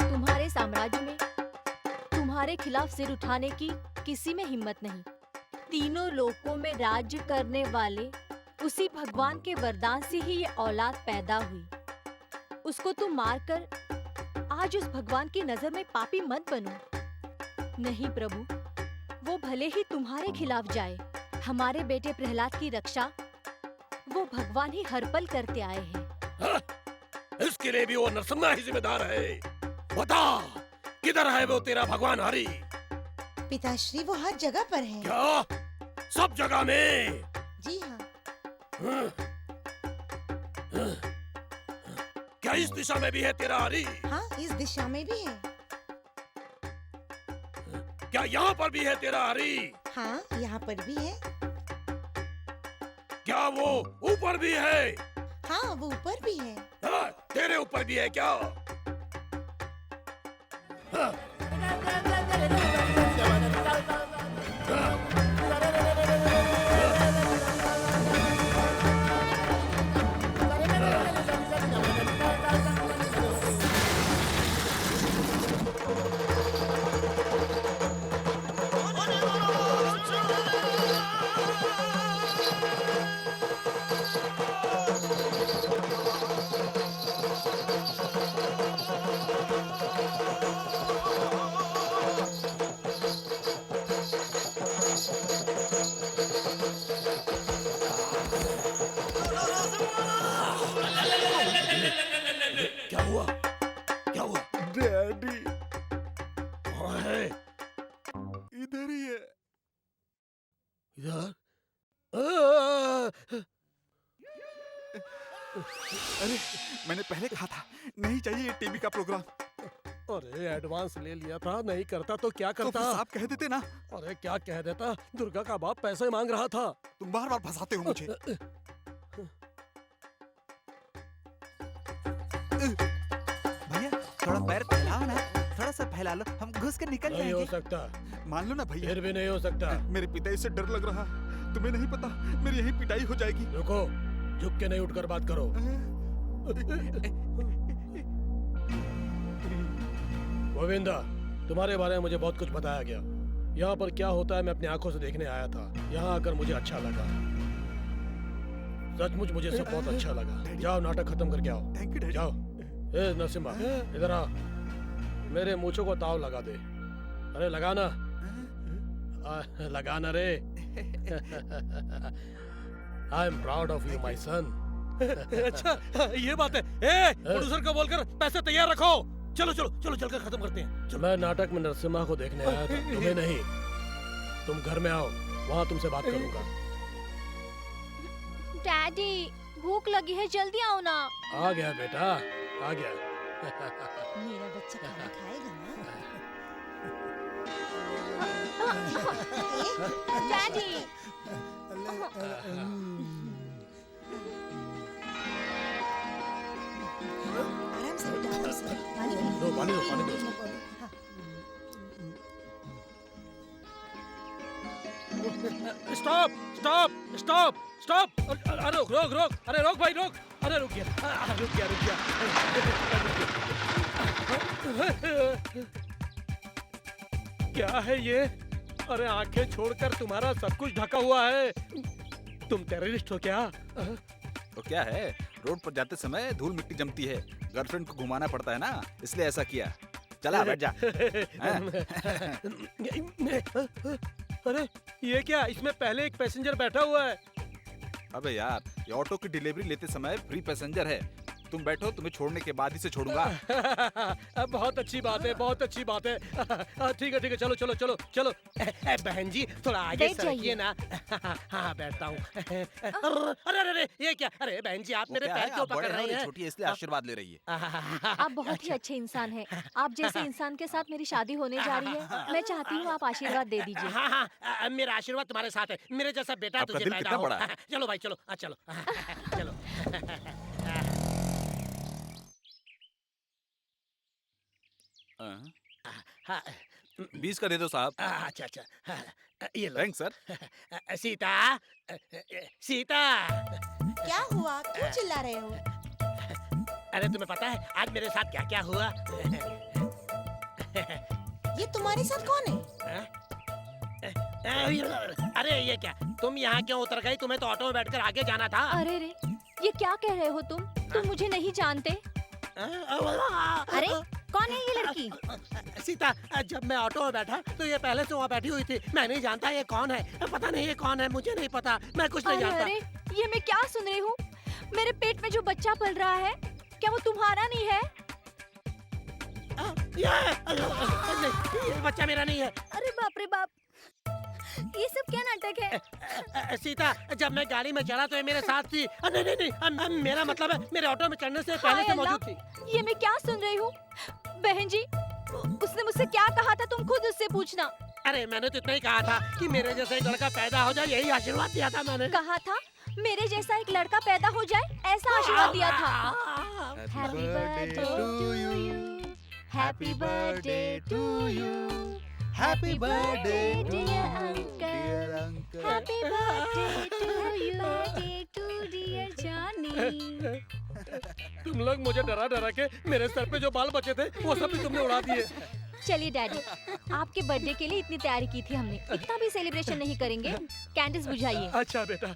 तुम्हारे साम्राज्य में तुम्हारे खिलाफ सिर उठाने की किसी में हिम्मत नहीं। तीनों लोकों में राज्य करने वाले उसी भगवान के वरदान से ही ये औलाद पैदा हुई। उसको तुम मारकर आज उस भगवान की नजर में पापी मत बनो। नहीं प्रभु, वो भले ही तुम्हारे खिलाफ जाए, हमारे बेटे प्रहलाद की रक्षा वो भगवान ही हर पल करते आए हैं। हाँ? इसके लिए भी वो नरसिम्हा ही जिम्मेदार है। बता किधर है वो तेरा भगवान हरि? पिताश्री वो हर जगह पर है। क्या सब जगह में? जी हाँ। क्या इस दिशा में भी है तेरा हरि? हाँ, इस दिशा में भी है। क्या यहाँ पर भी है तेरा हरि? हाँ, यहाँ पर भी है। क्या वो ऊपर भी है? हाँ, वो ऊपर भी है। हाँ, तेरे ऊपर भी है क्या? हाँ। क्या हुआ? क्या हुआ? डैडी कहाँ है? इधर ही है। इधर? अरे मैंने पहले कहा था नहीं चाहिए ये टीवी का प्रोग्राम। अरे एडवांस ले लिया था, नहीं करता तो क्या तो करता? फिर आप कह देते ना। अरे क्या कह देता, दुर्गा का बाप पैसे मांग रहा था। तुम बार बार फंसाते हो मुझे। भैया थोड़ा पैर फैलाओ ना, थोड़ा सा फैला लो, हम घुस के निकल नहीं हो जाएंगे। सकता, मान लो ना भैया। फिर भी नहीं हो सकता। मेरे पिता से डर लग रहा, तुम्हें नहीं पता मेरी यही पिटाई हो जाएगी। रुको, झुक के नहीं उठकर बात करो। गोविंदा, तुम्हारे बारे में मुझे बहुत कुछ बताया गया। यहाँ पर क्या होता है मैं अपनी आंखों से देखने आया था। यहाँ आकर मुझे अच्छा लगा, सचमुच मुझे सब बहुत अच्छा लगा। जाओ नाटक खत्म करके आओ। Thank you daddy. जाओ। ए नरसिम्हा, इधर आ, मेरे मूंछों को ताव लगा दे। अरे लगाना, लगाना रे। I am proud of you my son. अच्छा ये बात है। ए, प्रोड्यूसर को बोलकर पैसे तैयार रखो। चलो चलो चलो चलकर खत्म करते हैं। चलो। मैं नाटक में नरसिम्हा को देखने आया था, तुम्हें नहीं। तुम घर में आओ, वहाँ तुमसे बात करूंगा। डैडी भूख लगी है, जल्दी आओ ना। आ गया बेटा, आ गया। मेरा बच्चा खाना खाएगा ना? डैडी आराम से बेटा, आराम से। पानी पी। दो, पानी दो, पानी दो। हाँ। Stop stop stop stop. अरे रोक रोक रोक, अरे रोक भाई रोक। अरे रुक गया, रुक गया रुक गया। क्या है ये? अरे आंखें छोड़कर तुम्हारा सब कुछ ढका हुआ है। तुम टेररिस्ट हो क्या? तो क्या है, रोड पर जाते समय धूल मिट्टी जमती है, गर्लफ्रेंड को घुमाना पड़ता है ना, इसलिए ऐसा किया। चला बैठ जा। अरे ये क्या, इसमें पहले एक पैसेंजर बैठा हुआ है। अबे यार, ये ऑटो की डिलीवरी लेते समय फ्री पैसेंजर है। तुम बैठो, तुम्हें छोड़ने के बाद ही से छोड़ूंगा। बहुत अच्छी बात है, बहुत अच्छी बात है। ठीक है, चलो चलो चलो चलो। बहन जी थोड़ा आगे बैठ सरकिए ना। हाँ बैठता हूँ। अरे अरे अरे ये क्या? अरे बहन जी आप मेरे पैर क्यों पकड़ रही हैं? छोटी है इसलिए आशीर्वाद ले रही है। आप बहुत ही अच्छे इंसान हैं। आप जैसे इंसान के साथ मेरी शादी होने जा रही है। मैं चाहती हूँ आप आशीर्वाद दे दीजिए। हाँ, मेरा आशीर्वाद तुम्हारे साथ है। मेरे जैसा बेटा आपका तुझे दिल पैदा कितना हो। बड़ा है? चलो भाई चलो, चलो चलो। हाँ, 20 का दे दो साहब। अच्छा अच्छा, ये लो। Thanks sir. सीता, सीता। क्या हुआ? क्यों चिल्ला रहे हो? अरे तुम्हें पता है आज मेरे साथ क्या क्या हुआ? ये तुम्हारे साथ कौन है? अरे ये क्या, तुम यहाँ क्यों उतर गई? तुम्हें तो ऑटो में बैठकर आगे जाना था। अरे रे, ये क्या कह रहे हो तुम? तुम मुझे नहीं जानते। अरे कौन है ये लड़की? सीता, जब मैं ऑटो में बैठा तो ये पहले से वहाँ बैठी हुई थी। मैं नहीं जानता ये कौन है, पता नहीं ये कौन है, मुझे नहीं पता, मैं कुछ नहीं अरे जानता। अरे, ये मैं क्या सुन रही हूँ? मेरे पेट में जो बच्चा पल रहा है, क्या वो तुम्हारा नहीं है? ये बच्चा मेरा नहीं है। अरे बाप रे बाप, ये सब क्या नाटक है? सीता, जब मैं गाड़ी में चढ़ा तो ये मेरे साथ थी। नहीं नहीं नहीं, मेरा मतलब है मेरे ऑटो में चढ़ने से पहले से मौजूद थी। ये मैं क्या सुन रही हूँ? बहन जी, उसने मुझसे क्या कहा था, तुम खुद उससे पूछना। अरे मैंने तो इतना ही कहा था कि मेरे जैसा एक लड़का पैदा हो जाए, यही आशीर्वाद दिया था मैंने। कहा था मेरे जैसा एक लड़का पैदा हो जाए, ऐसा आशीर्वाद दिया था। Happy birthday to you, happy birthday to you, happy birthday dear uncle, happy birthday to you, birthday to dear Johnny. तुम लोग मुझे डरा डरा के मेरे सर पे जो बाल बचे थे वो सब भी तुमने उड़ा दिए। चलिए डैडी, आपके बर्थडे के लिए इतनी तैयारी की थी हमने, इतना भी सेलिब्रेशन नहीं करेंगे। कैंडल्स बुझाइए। अच्छा बेटा।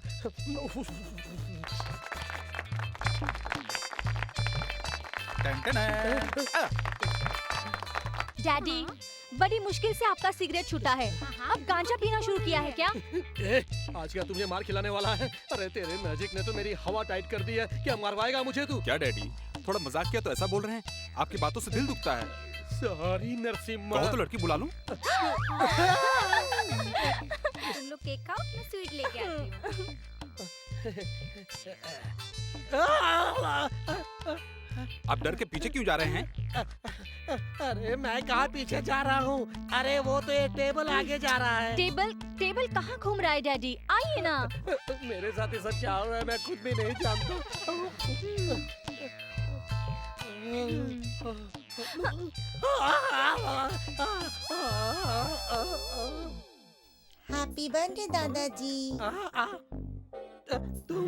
डैडी, बड़ी मुश्किल से आपका सिगरेट छूटा है, अब गांजा पीना शुरू किया है क्या? आज क्या तुझे मार खिलाने वाला है? अरे तेरे मैजिक ने तो मेरी हवा टाइट कर दी है। क्या मरवाएगा मुझे तू? क्या डैडी, थोड़ा मजाक किया तो ऐसा बोल रहे हैं? आपकी बातों से दिल दुखता है। सॉरी नरसिम्हा। कहो तो लड़की बुला लूं? तुम लोग केक खाओ, मैं स्वीट लेके आती हूँ। आप डर के पीछे क्यों जा रहे हैं? अरे मैं कहाँ पीछे जा रहा हूँ? अरे वो तो ये टेबल आगे जा रहा है। टेबल कहाँ घूम रहा है डैडी? आइए ना। मेरे साथ ये सब क्या हो रहा है मैं खुद भी नहीं जानता। हैप्पी बर्थडे दादाजी। तुम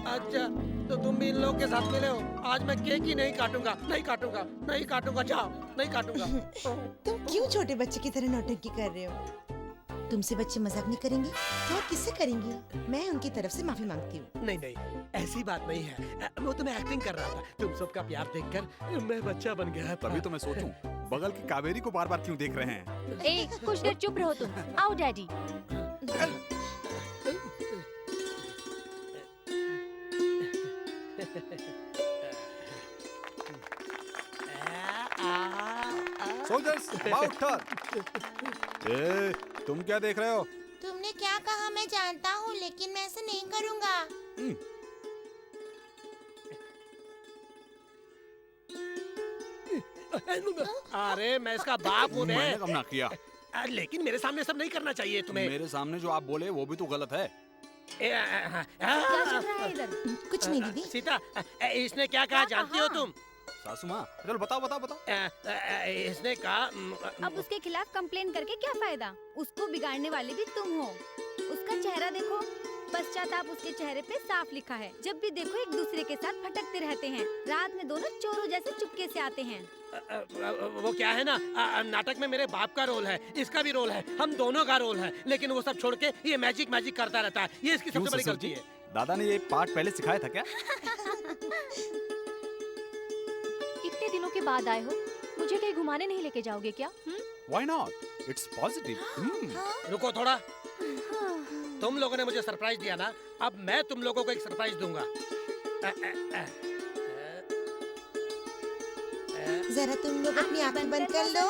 अच्छा तो तुम भी इन लोग के साथ मिले हो। आज मैं केक ही नहीं काटूंगा, नहीं काटूंगा, नहीं काटूंगा। जाओ, नहीं काटूंगा। तुम क्यों छोटे बच्चे की तरह नौटंकी कर रहे हो? तुमसे बच्चे मजाक नहीं करेंगे तो और किससे करेंगे? मैं उनकी तरफ से माफी मांगती हूँ। नहीं नहीं, ऐसी बात नहीं है। वो तो मैं एक्टिंग कर रहा था। तुम सबका प्यार देखकर मैं बच्चा बन गया। तभी तो मैं सोचूं, बगल की कावेरी को बार बार क्यों देख रहे हैं? कुछ देर चुप रहो तुम। आओ डैडी। Soldiers, about turn. तुम क्या देख रहे हो? तुमने क्या कहा मैं जानता हूँ, लेकिन मैं ऐसे नहीं करूँगा। अरे मैं इसका बाप हूँ। मैंने कब ना किया। लेकिन मेरे सामने सब नहीं करना चाहिए तुम्हें। मेरे सामने जो आप बोले वो भी तो गलत है। क्या चल रहा है इधर? कुछ नहीं दीदी। सीता, इसने क्या कहा जानती हो तुम? सासू माँ, चलो बताओ बताओ बताओ। इसने कहा अब उसके खिलाफ कंप्लेन करके क्या फायदा? उसको बिगाड़ने वाले भी तुम हो। उसका चेहरा देखो, पश्चाताप उसके चेहरे पे साफ लिखा है। जब भी देखो एक दूसरे के साथ भटकते रहते हैं। रात में दोनों चोरों जैसे चुपके से आते हैं। वो क्या है ना, नाटक में मेरे बाप का रोल है, इसका भी रोल है, हम दोनों का रोल है। लेकिन वो सब छोड़ के ये मैजिक करता रहता है। ये इसकी सबसे बड़ी गलती है। दादा ने ये पार्ट पहले सिखाया था क्या? इतने दिनों के बाद आए हो, मुझे कहीं घुमाने नहीं लेके जाओगे क्या? Why not? It's positive. रुको थोड़ा। तुम लोगों ने मुझे सरप्राइज दिया ना, अब मैं तुम लोगों को एक सरप्राइज दूंगा। जरा तुम लोग अपनी आंखें बंद कर लो।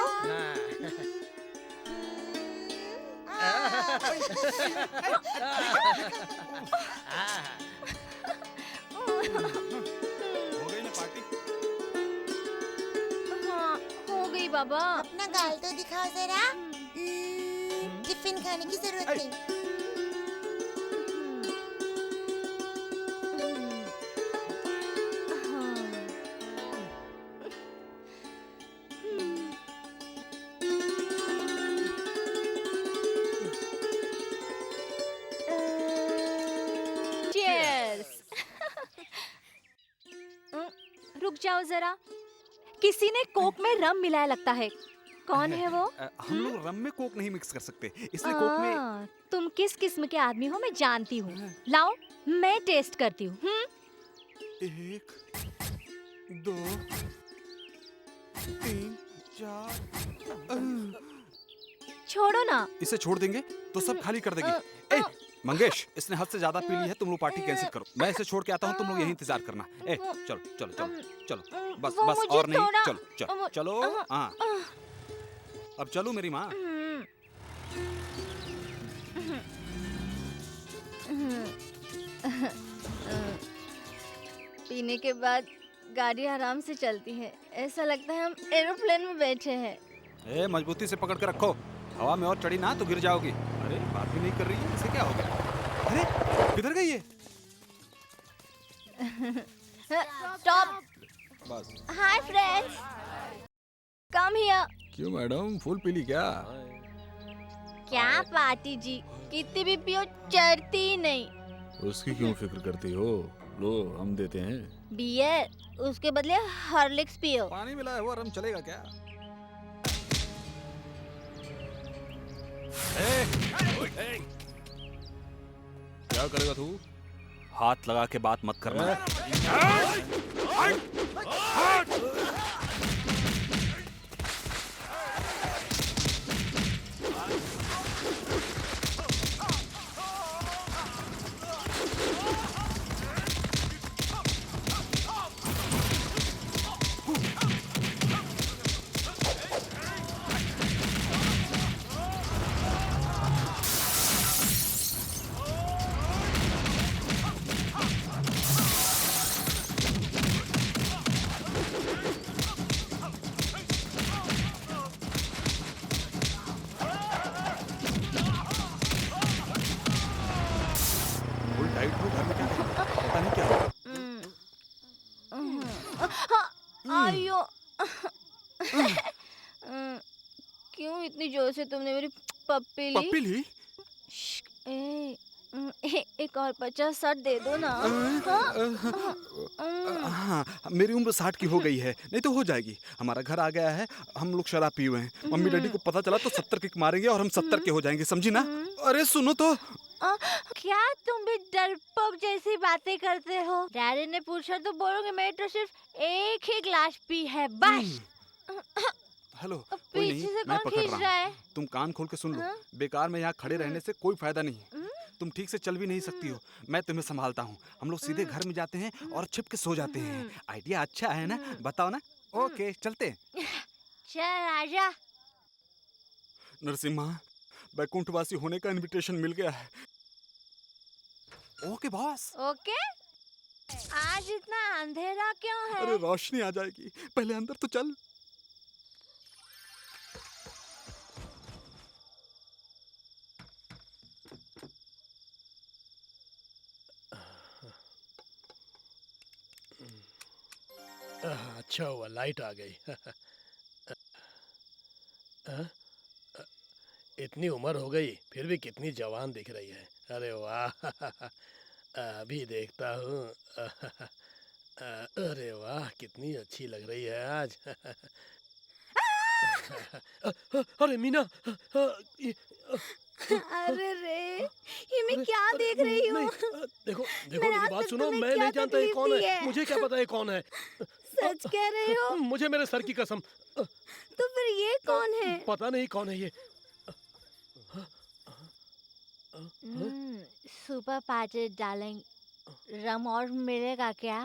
हो गई ना पार्टी? हाँ, हो गई बाबा। अपना गाल तो दिखाओ जरा। टिफिन खाने की जरूरत नहीं। रुक जाओ जरा, किसी ने कोक में रम मिलाया लगता है। कौन है वो? हम लोग रम में कोक नहीं मिक्स कर सकते, इसलिए कोक में। तुम किस किस्म के आदमी हो मैं जानती हूँ। लाओ मैं टेस्ट करती हूँ। 1 2 3 4। छोड़ो ना। इसे छोड़ देंगे तो सब खाली कर देगी। मंगेश, इसने हद से ज्यादा पी ली है, तुम लोग पार्टी कैंसिल करो। मैं इसे छोड़ के आता हूँ, तुम लोग यही इंतजार करना। ए, चलो चलो चलो चलो, बस वो बस मुझे और नहीं, थोड़ा- चलो चलो चलो। हाँ, अब चलो मेरी माँ। पीने के बाद गाड़ी आराम से चलती है, ऐसा लगता है हम एरोप्लेन में बैठे हैं। ए, मजबूती से पकड़ के रखो, हवा में और चढ़ी ना तो गिर जाओगी। अरे बात भी नहीं कर रही है, इसे क्या हो गया? अरे किधर गई है? स्टॉप। बस। Hi friends, come here. क्यों मैडम, फुल पी ली क्या? क्या पार्टी जी, कितनी भी पियो चढ़ती ही नहीं। उसकी क्यों फिक्र करती हो? लो हम देते हैं। बियर, उसके बदले हॉर्लिक्स पियो। पानी मिलाया हुआ रम चलेगा क्या? क्या करेगा तू? हाथ लगा के बात मत करना। फुल टाइट हो, घर में क्या करेंगे? पता नहीं क्या होगा। आयो। क्यों इतनी जोर से तुमने मेरी पप्पी ली? पप्पी ली? एक और 50-60 दे दो ना। हाँ, मेरी उम्र 60 की हो गई है, नहीं तो हो जाएगी। हमारा घर आ गया है, हम लोग शराब पिए हुए हैं। मम्मी डैडी को पता चला तो 70 किक मारेंगे और हम 70 के हो जाएंगे, समझी ना? अरे सुनो तो। क्या तुम भी डरपोक जैसी बातें करते हो? डैडी ने पूछा तो बोलोगे मैं तो सिर्फ एक ही गिलास पी है बस। हेलो, कोई पीछे नहीं, से मैं कौन पकड़ खींच रहा रहा है? हूँ। तुम कान खोल के सुन लो। हाँ? बेकार में यहाँ खड़े रहने से कोई फायदा नहीं है। तुम ठीक से चल भी नहीं सकती हो, मैं तुम्हें संभालता हूँ। हम लोग सीधे घर में जाते हैं और छिप के सो जाते हैं। आइडिया अच्छा है ना? बताओ ना? ओके, चलते। चल आजा। नरसिम्हा, बैकुंठवासी होने का इनविटेशन मिल गया है। Okay boss. ओके, आज इतना अंधेरा क्यों है? अरे रोशनी आ जाएगी, पहले अंदर तो चल। अच्छा हुआ लाइट आ गई। इतनी उम्र हो गई फिर भी कितनी जवान दिख रही है। अरे वाह। अभी देखता हूँ। अरे वाह, कितनी अच्छी लग रही है आज। अरे मीना। अरे रे, ये मैं क्या देख रही हूँ? देखो देखो, मैंने मेरी आज बात तक सुनो, तुम्हें मैं क्या नहीं जानता ये तकलीफ कौन दी है। है? मुझे क्या पता ये कौन है। सच कह रहे हो? मुझे मेरे सर की कसम। तो फिर ये कौन है? पता नहीं कौन है ये। सुपर पार्टी डार्लिंग, रम और मिलेगा क्या?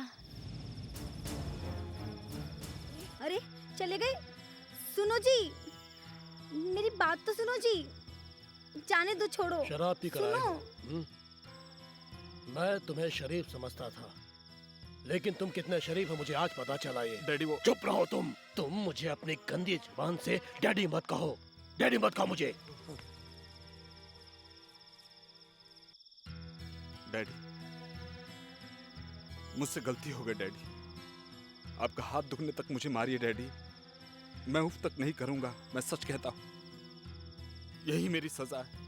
अरे चले गए। सुनो जी, मेरी बात तो सुनो जी। जाने दो, छोड़ो। शराब पी कर आए सुनो। हो। मैं तुम्हें शरीफ समझता था, लेकिन तुम कितने शरीफ हो मुझे आज पता चला। ये डैडी वो। चुप रहो तुम मुझे अपनी गंदी जुबान से डैडी मत कहो। डैडी मत कहो मुझे। डैडी, मुझसे गलती हो गई डैडी। आपका हाथ दुखने तक मुझे मारिए डैडी। मैं उफ तक नहीं करूंगा, मैं सच कहता हूं। यही मेरी सजा है।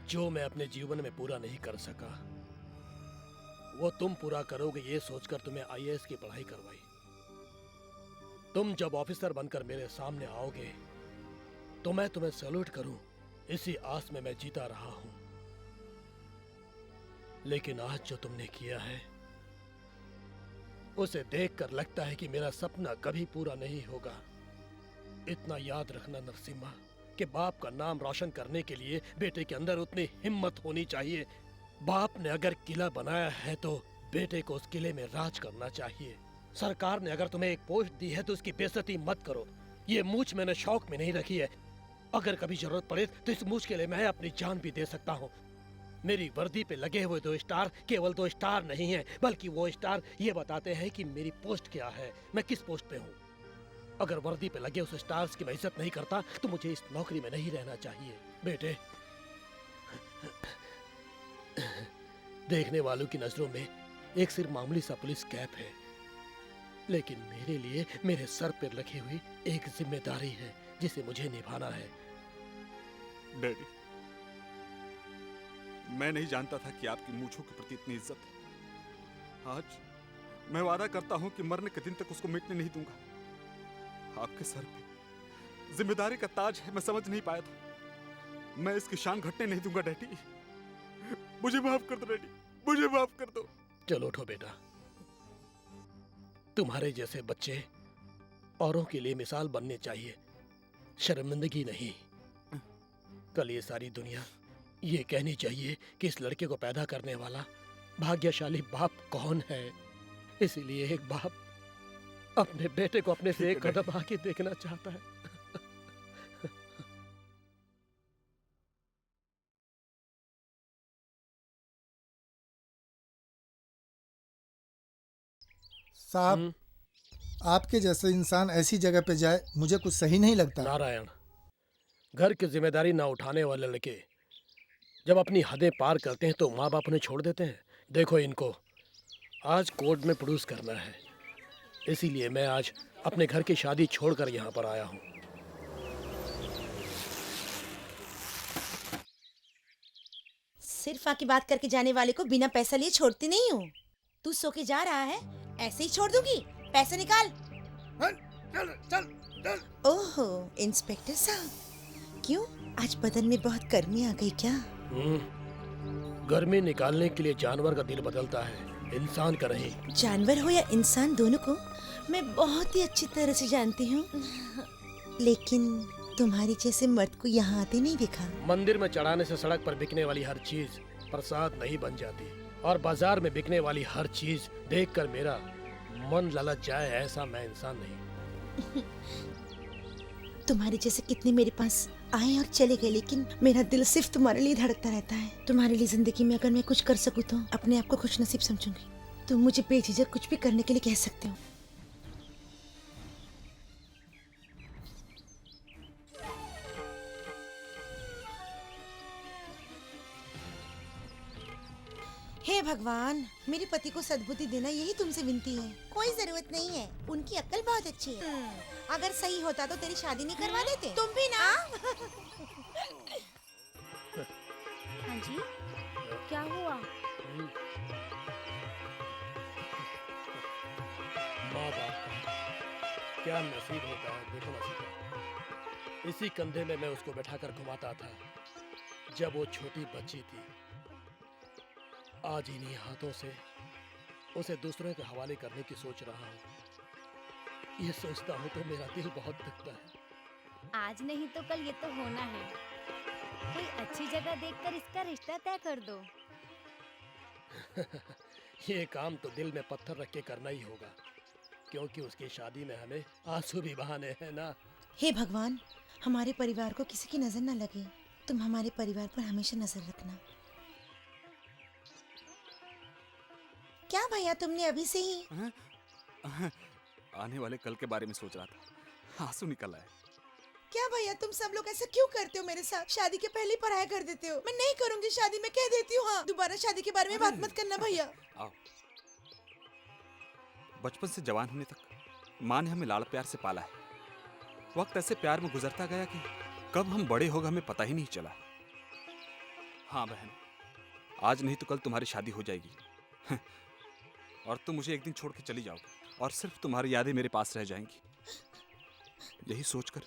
जो मैं अपने जीवन में पूरा नहीं कर सका, वो तुम पूरा करोगे ये सोचकर तुम्हें आईएएस की पढ़ाई करवाई। तुम जब ऑफिसर बनकर मेरे सामने आओगे तो मैं तुम्हें सैल्यूट करूं, इसी आस में मैं जीता रहा हूं। लेकिन आज जो तुमने किया है उसे देखकर लगता है कि मेरा सपना कभी पूरा नहीं होगा। इतना याद रखना नरसिम्हा कि बाप का नाम रोशन करने के लिए बेटे के अंदर उतनी हिम्मत होनी चाहिए। बाप ने अगर किला बनाया है तो बेटे को उस किले में राज करना चाहिए। सरकार ने अगर तुम्हें एक पोस्ट दी है तो उसकी बेइज्जती मत करो। ये मूछ मैंने शौक में नहीं रखी है। अगर कभी जरूरत पड़े तो इस मूछ के लिए मैं अपनी जान भी दे सकता हूँ। मेरी वर्दी पे लगे हुए 2 स्टार केवल 2 स्टार नहीं हैं, बल्कि वो स्टार ये बताते हैं कि मेरी पोस्ट क्या है, मैं किस पोस्ट पे हूँ। अगर वर्दी पे लगे उस स्टार्स की मैं इज्जत नहीं करता तो मुझे इस नौकरी में नहीं रहना चाहिए। बेटे, देखने वालों की नजरों में एक सिर्फ मामूली सा पुलिस कैप है, लेकिन मेरे लिए मेरे सर पर रखी हुई एक जिम्मेदारी है जिसे मुझे निभाना है। डैडी, मैं नहीं जानता था कि आपकी मूंछों के प्रति इतनी इज्जत है। आज मैं वादा करता हूं कि मरने के दिन तक उसको मिटने नहीं दूंगा। आपके सर पे जिम्मेदारी का ताज है, मैं समझ नहीं पाया था। मैं इसकी शान घटने नहीं दूंगा डैडी। मुझे माफ कर दो डैडी, मुझे माफ कर दो। चलो उठो बेटा। तुम्हारे जैसे बच्चे औरों के लिए मिसाल बनने चाहिए, शर्मिंदगी नहीं। कल ये सारी दुनिया ये कहनी चाहिए कि इस लड़के को पैदा करने वाला भाग्यशाली बाप कौन है। इसीलिए एक बाप अपने बेटे को अपने से एक कदम आगे देखना चाहता है। साहब, आपके जैसे इंसान ऐसी जगह पे जाए मुझे कुछ सही नहीं लगता। नारायण, घर की जिम्मेदारी ना उठाने वाले लड़के जब अपनी हदें पार करते हैं तो माँ बाप उन्हें छोड़ देते हैं। देखो, इनको आज कोर्ट में प्रोड्यूस करना है, इसीलिए मैं आज अपने घर की शादी छोड़कर यहाँ पर आया हूँ। सिर्फ आके बात करके जाने वाले को बिना पैसा लिए छोड़ती नहीं हूँ। तू सो के जा रहा है, ऐसे ही छोड़ दूंगी? पैसे निकाल। चल चल चल। ओहो इंस्पेक्टर साहब, क्यों आज बदन में बहुत गर्मी आ गई क्या? गर्मी निकालने के लिए जानवर का दिल बदलता है, इंसान का नहीं। जानवर हो या इंसान, दोनों को मैं बहुत ही अच्छी तरह से जानती हूँ, लेकिन तुम्हारी जैसे मर्द को यहाँ आते नहीं देखा। मंदिर में चढ़ाने से सड़क पर बिकने वाली हर चीज प्रसाद नहीं बन जाती, और बाजार में बिकने वाली हर चीज देखकर मेरा मन ललच जाए ऐसा मैं इंसान नहीं। तुम्हारे जैसे कितने मेरे पास आए और चले गए, लेकिन मेरा दिल सिर्फ तुम्हारे लिए धड़कता रहता है। तुम्हारे लिए जिंदगी में अगर मैं कुछ कर सकूं तो अपने आप को खुश नसीब समझूंगी। तुम मुझे बेझिझक कुछ भी करने के लिए कह सकते हो। हे भगवान, मेरे पति को सद्बुद्धि देना यही तुमसे विनती है। कोई जरूरत नहीं है, उनकी अक्ल बहुत अच्छी है। अगर सही होता तो तेरी शादी नहीं करवा देते। तुम भी ना। हाँ जी, क्या हुआ? माँ बाप का क्या नसीब होता है, देखो नसीब। इसी कंधे में मैं उसको बैठाकर घुमाता था जब वो छोटी बच्ची थी। आज इन्हीं हाथों से उसे दूसरों के हवाले करने की सोच रहा हूँ। ये सोचता हूँ तो मेरा दिल बहुत दुखता है। आज नहीं तो कल ये तो होना है। कोई अच्छी जगह देखकर इसका रिश्ता तय कर दो। ये काम तो दिल में पत्थर रख के करना ही होगा, क्योंकि उसकी शादी में हमें आंसू भी बहाने हैं ना। हे भगवान, हमारे परिवार को किसी की नजर न लगे। तुम हमारे परिवार पर हमेशा नजर रखना। क्या भैया, तुमने अभी से ही आने वाले कल के बारे में सोच रहा था, आंसू निकल आए। क्या भैया, तुम सब लोग ऐसा क्यों करते हो मेरे साथ? शादी के पहले पराया कर देते हो। मैं नहीं करूंगी शादी, मैं कह देती हूँ। हाँ, दोबारा शादी के बारे में बात मत करना भैया। आओ, बचपन से जवान होने तक माँ ने हमें लाड़ प्यार से पाला है। वक्त ऐसे प्यार में गुजरता गया कि कब हम बड़े हो गए हमें पता ही नहीं चला। हाँ बहन, आज नहीं तो कल तुम्हारी शादी हो जाएगी और तुम मुझे एक दिन छोड़ के चली जाओगी और सिर्फ तुम्हारी यादें मेरे पास रह जाएंगी। यही सोचकर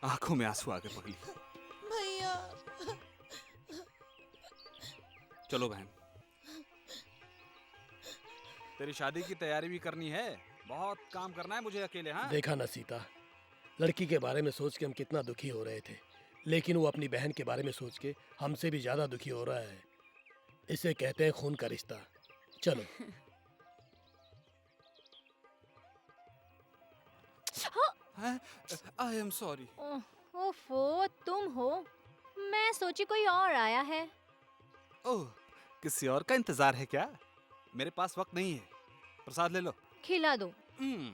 आंखों में आंसू आ गए पगली। भैया चलो बहन, तेरी शादी की तैयारी भी करनी है, बहुत काम करना है मुझे अकेले। हाँ देखा ना सीता, लड़की के बारे में सोच के हम कितना दुखी हो रहे थे, लेकिन वो अपनी बहन के बारे में सोच के हमसे भी ज्यादा दुखी हो रहा है। इसे कहते हैं खून का रिश्ता। चलो। I am sorry. ओफो, तुम हो? मैं सोची कोई और आया है। ओह, किसी और का इंतजार है क्या? मेरे पास वक्त नहीं है, प्रसाद ले लो। खिला दो। हम्म।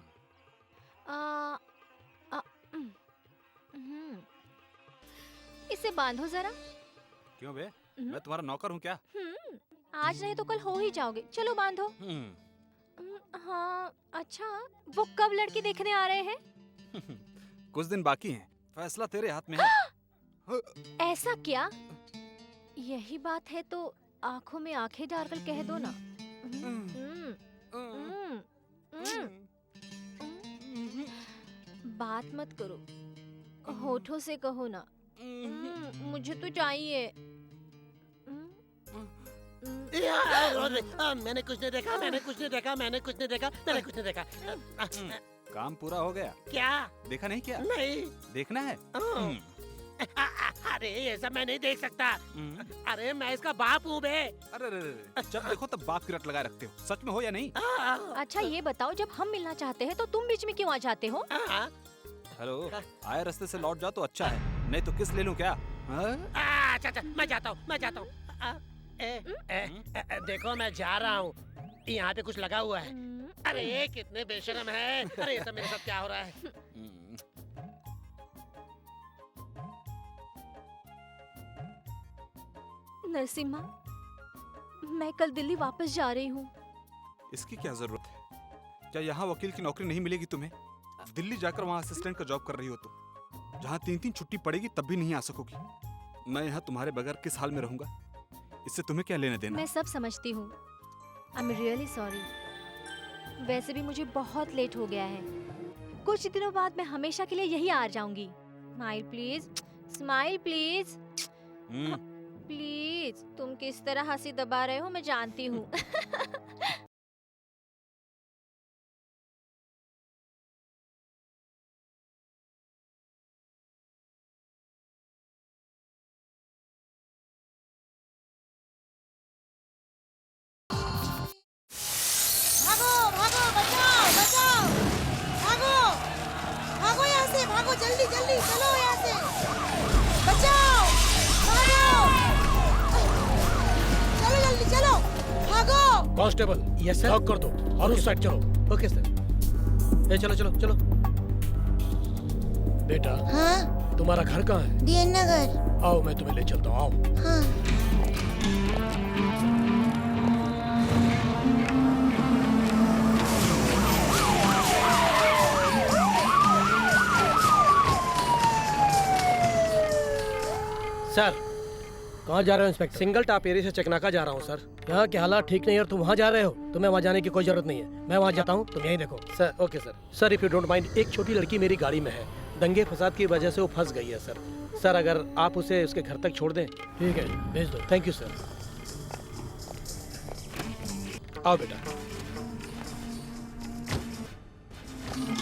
इसे बांधो जरा। क्यों बे? मैं तुम्हारा नौकर हूँ क्या? आज नहीं तो कल हो ही जाओगे। चलो बांधो। हाँ, अच्छा, वो कब लड़की देखने आ रहे हैं? कुछ दिन बाकी हैं, फैसला तेरे हाथ में है। ऐसा क्या? यही बात है तो आंखों में आंखें डालकर कह दो ना। बात मत करो, होठों से कहो ना। मुझे तो चाहिए। मैंने कुछ नहीं देखा, मैंने कुछ नहीं देखा, मैंने कुछ नहीं देखा, मैंने कुछ नहीं देखा। काम पूरा हो गया क्या? देखा नहीं क्या? नहीं देखना है। अरे ये सब मैं नहीं देख सकता। अरे मैं इसका बाप हूँ बे। अरे जब देखो तब बाप की रट लगाए रखते हो। सच में हो या नहीं? अच्छा ये बताओ, जब हम मिलना चाहते हैं तो तुम बीच में क्यों आ जाते हो? हेलो, आए रास्ते से लौट जाओ तो अच्छा है, नहीं तो किस ले लूं क्या? अच्छा, मैं जाता हूँ, मैं जाता हूँ। देखो मैं जा रहा हूँ, यहाँ पे कुछ लगा हुआ है। अरे कितने बेशरम है। अरे ये सब मेरे साथ क्या हो रहा है? नरसिम्हा, मैं कल दिल्ली वापस जा रही हूँ। इसकी क्या जरूरत है? क्या यहाँ वकील की नौकरी नहीं मिलेगी तुम्हें? दिल्ली जाकर वहाँ असिस्टेंट का जॉब कर रही हो तुम, जहाँ 3-3 छुट्टी पड़ेगी तब भी नहीं आ सकोगी। मैं यहाँ तुम्हारे बगैर किस हाल में रहूंगा? इससे तुम्हें क्या लेने देना? मैं सब समझती हूँ। I am really sorry. वैसे भी मुझे बहुत लेट हो गया है। कुछ दिनों बाद मैं हमेशा के लिए यही आ जाऊंगी। Smile please, smile please, please. तुम किस तरह हंसी दबा रहे हो मैं जानती हूँ। भागो जल्दी जल्दी, चलो यहाँ से, बचाओ, भागो, चलो जल्दी चलो, भागो। कांस्टेबल, यस सर, लॉक कर दो और उस साइड चलो। Okay sir. चलो चलो चलो। बेटा, हाँ? तुम्हारा घर कहाँ है? DN नगर। आओ मैं तुम्हें ले चलता हूँ, आओ। हाँ। सर, कहाँ जा रहे हो इंस्पेक्टर? सिंगल टॉप एरिया से चकनाका जा रहा हूँ सर। यहाँ के हालात ठीक नहीं है और तुम वहाँ जा रहे हो। तुम्हें वहाँ जाने की कोई जरूरत नहीं है, मैं वहाँ जाता हूँ, तुम यहीं देखो। Sir, okay sir. Sir if you don't mind, एक छोटी लड़की मेरी गाड़ी में है, दंगे फसाद की वजह से वो फंस गई है सर। सर अगर आप उसे उसके घर तक छोड़ दें। ठीक है, भेज दो। Thank you sir. आओ बेटा,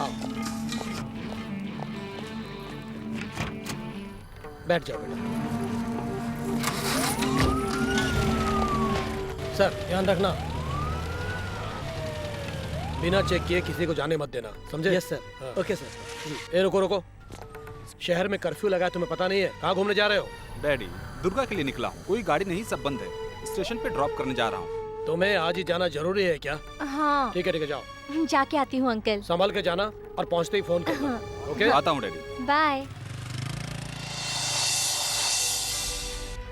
आओ, बैठ जाओ बेटा। सर ध्यान रखना, बिना चेक किए किसी को जाने मत देना, समझे? Yes sir. Okay sir. रुको रुको, शहर में कर्फ्यू लगा है, तुम्हें पता नहीं है? कहाँ घूमने जा रहे हो? डैडी, दुर्गा के लिए निकला हूँ, कोई गाड़ी नहीं, सब बंद है। स्टेशन पे ड्रॉप करने जा रहा हूँ। तुम्हें आज ही जाना जरूरी है क्या? हाँ। ठीक है जाओ। जाके आती हूँ अंकल। संभल के जाना और पहुँचते ही फोन करना। ओके? आता हूँ डैडी। बाय।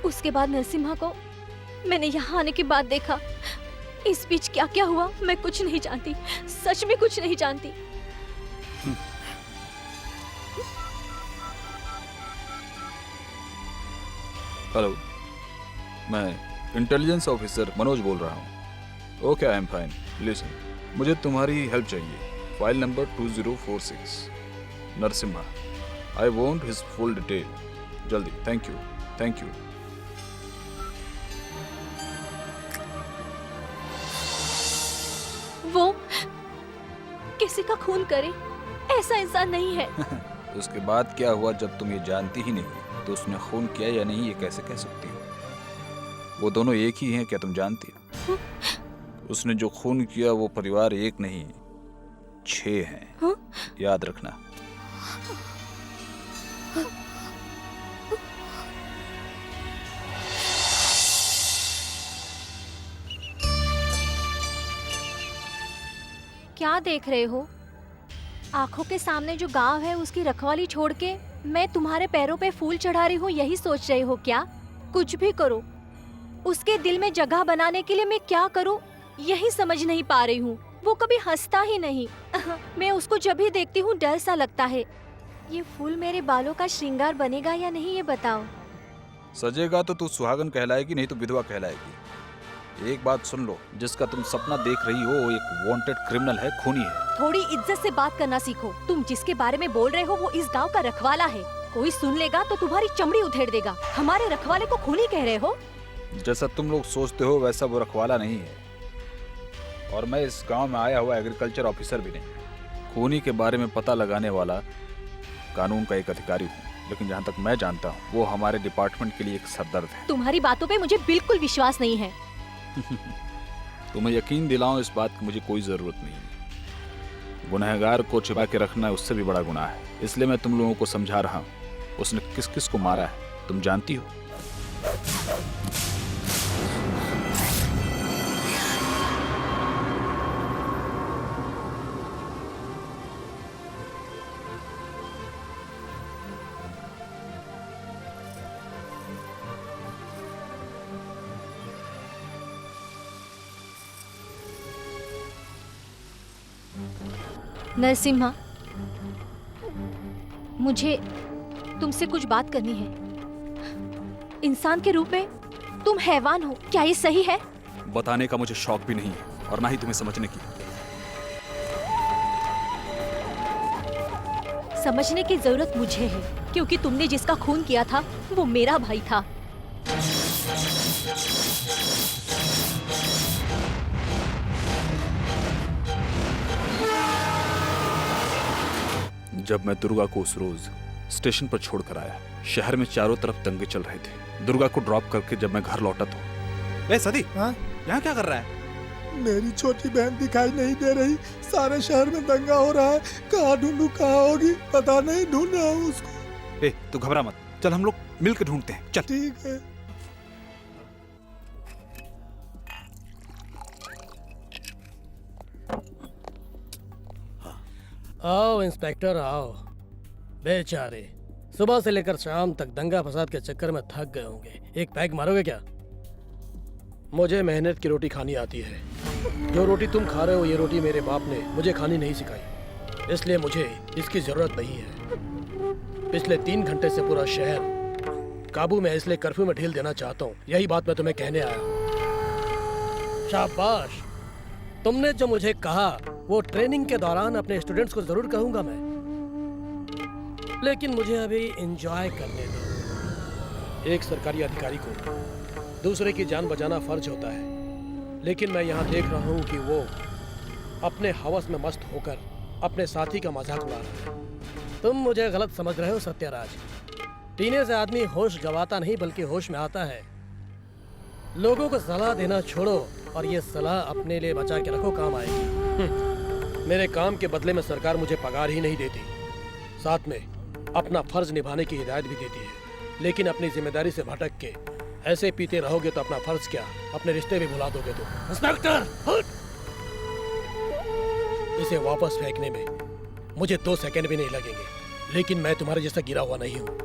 उसके बाद नरसिम्हा को मैंने यहाँ आने के बाद देखा। इस बीच क्या क्या हुआ मैं कुछ नहीं जानती, सच में कुछ नहीं जानती। हेलो, मैं इंटेलिजेंस ऑफिसर मनोज बोल रहा हूँ। Okay, I am fine. Listen, मुझे तुम्हारी हेल्प चाहिए। File number 2046, Narasimha. I want his full detail. जल्दी। Thank you, thank you. वो किसी का खून करे ऐसा इंसान नहीं है। उसके बाद क्या हुआ जब तुम ये जानती ही नहीं तो उसने खून किया या नहीं ये कैसे कह सकती हो? वो दोनों एक ही हैं क्या तुम जानती हो? उसने जो खून किया वो परिवार एक नहीं 6 हैं। याद रखना। क्या देख रहे हो? आंखों के सामने जो गांव है उसकी रखवाली छोड़ के मैं तुम्हारे पैरों पे फूल चढ़ा रही हूँ, यही सोच रहे हो क्या? कुछ भी करो, उसके दिल में जगह बनाने के लिए मैं क्या करूँ यही समझ नहीं पा रही हूँ। वो कभी हंसता ही नहीं। मैं उसको जब भी देखती हूँ डर सा लगता है। ये फूल मेरे बालों का श्रृंगार बनेगा या नहीं ये बताओ। सजेगा तो तू सुहागन कहलाएगी, नहीं तो विधवा कहलाएगी। एक बात सुन लो, जिसका तुम सपना देख रही हो वो एक वांटेड क्रिमिनल है, खूनी है। थोड़ी इज्जत से बात करना सीखो। तुम जिसके बारे में बोल रहे हो वो इस गांव का रखवाला है। कोई सुन लेगा तो तुम्हारी चमड़ी उधेड़ देगा। हमारे रखवाले को खूनी कह रहे हो? जैसा तुम लोग सोचते हो वैसा वो रखवाला नहीं है, और मैं इस गांव में आया हुआ एग्रीकल्चर ऑफिसर भी नहीं। खूनी के बारे में पता लगाने वाला कानून का एक अधिकारी हूँ, लेकिन जहाँ तक मैं जानता हूँ वो हमारे डिपार्टमेंट के लिए एक सरदर्द है। तुम्हारी बातों पे मुझे बिल्कुल विश्वास नहीं है। तुम्हें यकीन दिलाऊं इस बात की मुझे कोई जरूरत नहीं है। गुनहगार को छिपा के रखना उससे भी बड़ा गुनाह है, इसलिए मैं तुम लोगों को समझा रहा हूँ। उसने किस किस को मारा है तुम जानती हो? नरसिम्हा, मुझे तुमसे कुछ बात करनी है। इंसान के रूप में तुम हैवान हो, क्या ये सही है? बताने का मुझे शौक भी नहीं है और ना ही तुम्हें समझने की। समझने की जरूरत मुझे है, क्योंकि तुमने जिसका खून किया था वो मेरा भाई था। जब मैं दुर्गा को उस रोज स्टेशन पर छोड़कर आया, शहर में चारों तरफ दंगे चल रहे थे। दुर्गा को ड्रॉप करके जब मैं घर लौटा तो सदी, यहाँ क्या कर रहा है? मेरी छोटी बहन दिखाई नहीं दे रही। सारे शहर में दंगा हो रहा है। कहाँ ढूंढूं, कहाँ होगी पता नहीं। ढूंढ रहा हूँ उसको। तू घबरा मत, चल हम लोग मिलकर ढूंढते हैं। चल। ठीक है। आओ इंस्पेक्टर आओ। बेचारे सुबह से लेकर शाम तक दंगा फसाद के चक्कर में थक गए होंगे। एक पैग मारोगे क्या? मुझे मेहनत की रोटी खानी आती है। जो रोटी तुम खा रहे हो ये रोटी मेरे बाप ने मुझे खानी नहीं सिखाई, इसलिए मुझे इसकी जरूरत नहीं है। पिछले 3 घंटे से पूरा शहर काबू में है, इसलिए कर्फ्यू में ढील देना चाहता हूँ। यही बात मैं तुम्हें कहने आया हूँ। शाबाश, तुमने जो मुझे कहा वो ट्रेनिंग के दौरान अपने स्टूडेंट्स को जरूर कहूंगा मैं, लेकिन मुझे अभी एंजॉय करने दो। एक सरकारी अधिकारी को दूसरे की जान बचाना फर्ज होता है, लेकिन मैं यहाँ देख रहा हूँ कि वो अपने हवस में मस्त होकर अपने साथी का मजाक उड़ा रहा है। तुम मुझे गलत समझ रहे हो सत्यराज। पीने से आदमी होश गंवाता नहीं बल्कि होश में आता है। लोगों को सलाह देना छोड़ो और ये सलाह अपने लिए बचा के रखो, काम आएगी। मेरे काम के बदले में सरकार मुझे पगार ही नहीं देती, साथ में अपना फर्ज निभाने की हिदायत भी देती है। लेकिन अपनी जिम्मेदारी से भटक के ऐसे पीते रहोगे तो अपना फर्ज क्या, अपने रिश्ते भी भुला दोगे। तो इंस्पेक्टर, इसे वापस फेंकने में मुझे 2 सेकंड भी नहीं लगेंगे, लेकिन मैं तुम्हारे जैसा गिरा हुआ नहीं हूँ।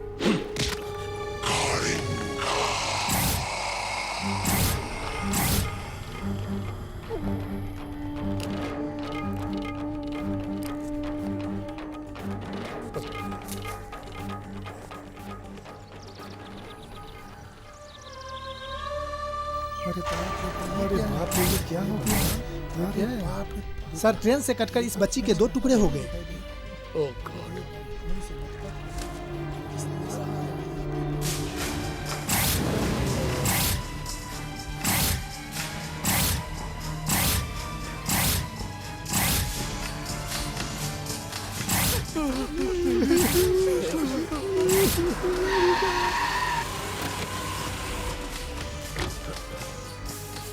अरे बाप रे, ये क्या हो गया? अरे बाप रे। सर, ट्रेन से कटकर इस बच्ची के 2 टुकड़े हो गए। ओह गॉड।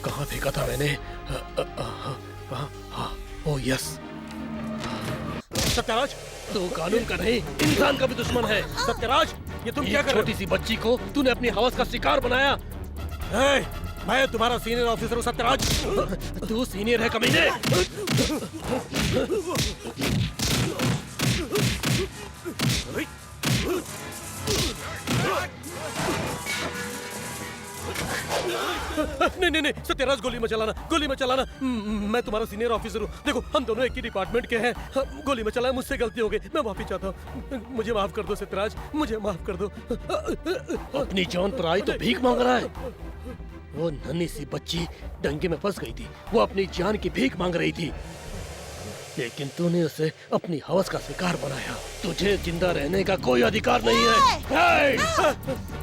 कहाँ फेंका था मैंने? ओ यस। सत्यराज, तू कानून का नहीं इंसान का भी दुश्मन है। सत्यराज, ये तुम क्या कर रहे हो? छोटी सी बच्ची को तूने अपनी हवस का शिकार बनाया। मैं तुम्हारा सीनियर ऑफिसर हूँ सत्यराज। तू सीनियर है कमीने। नहीं, सत्यराज, गोली मत चलाना। मैं तुम्हारा सीनियर ऑफिसर हूँ। देखो, हम दोनों एक ही डिपार्टमेंट के हैं। गोली मत चलाना, मुझसे गलती हो गई। मैं माफी चाहता हूँ। मुझे माफ कर दो सत्यराज, मुझे माफ कर दो। अपनी जान पर आई तो भीख मांग रहा है। वो नन्ही सी बच्ची डंगे में फंस गई थी। वो अपनी जान की भीख मांग रही थी, लेकिन तूने उसे अपनी हवस का शिकार बनाया। तुझे जिंदा रहने का कोई अधिकार नहीं है।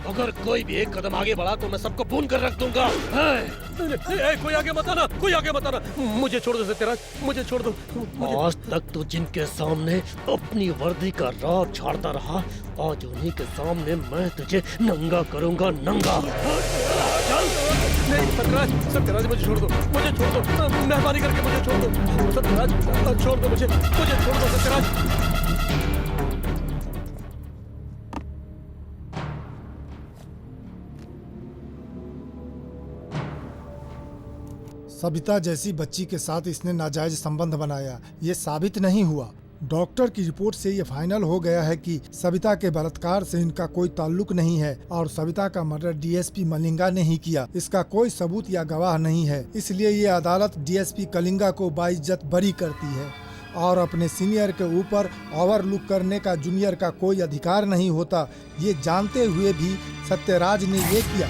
अगर कोई भी एक कदम आगे बढ़ा तो मैं सबको भून कर रख दूंगा। कोई आगे मत आना। मुझे छोड़ दो सत्यराज, मुझे छोड़ दो। आज तक तू जिनके सामने अपनी वर्दी का राज झाड़ता रहा, आज उन्हीं के सामने मैं तुझे नंगा करूंगा, नंगा। नहीं सत्यराज, मुझे छोड़ दो। मेहरबानी करके मुझे छोड़ दो सत्यराज। छोड़ दो मुझे छोड़ दो सत्यराज। सबिता जैसी बच्ची के साथ इसने नाजायज संबंध बनाया, ये साबित नहीं हुआ। डॉक्टर की रिपोर्ट से ये फाइनल हो गया है कि सबिता के बलात्कार से इनका कोई ताल्लुक नहीं है और सबिता का मर्डर डीएसपी मलिंगा ने ही किया। इसका कोई सबूत या गवाह नहीं है, इसलिए ये अदालत डीएसपी कलिंगा को बाइज्जत बरी करती है और अपने सीनियर के ऊपर ओवरलुक करने का जूनियर का कोई अधिकार नहीं होता। ये जानते हुए भी सत्यराज ने ये किया।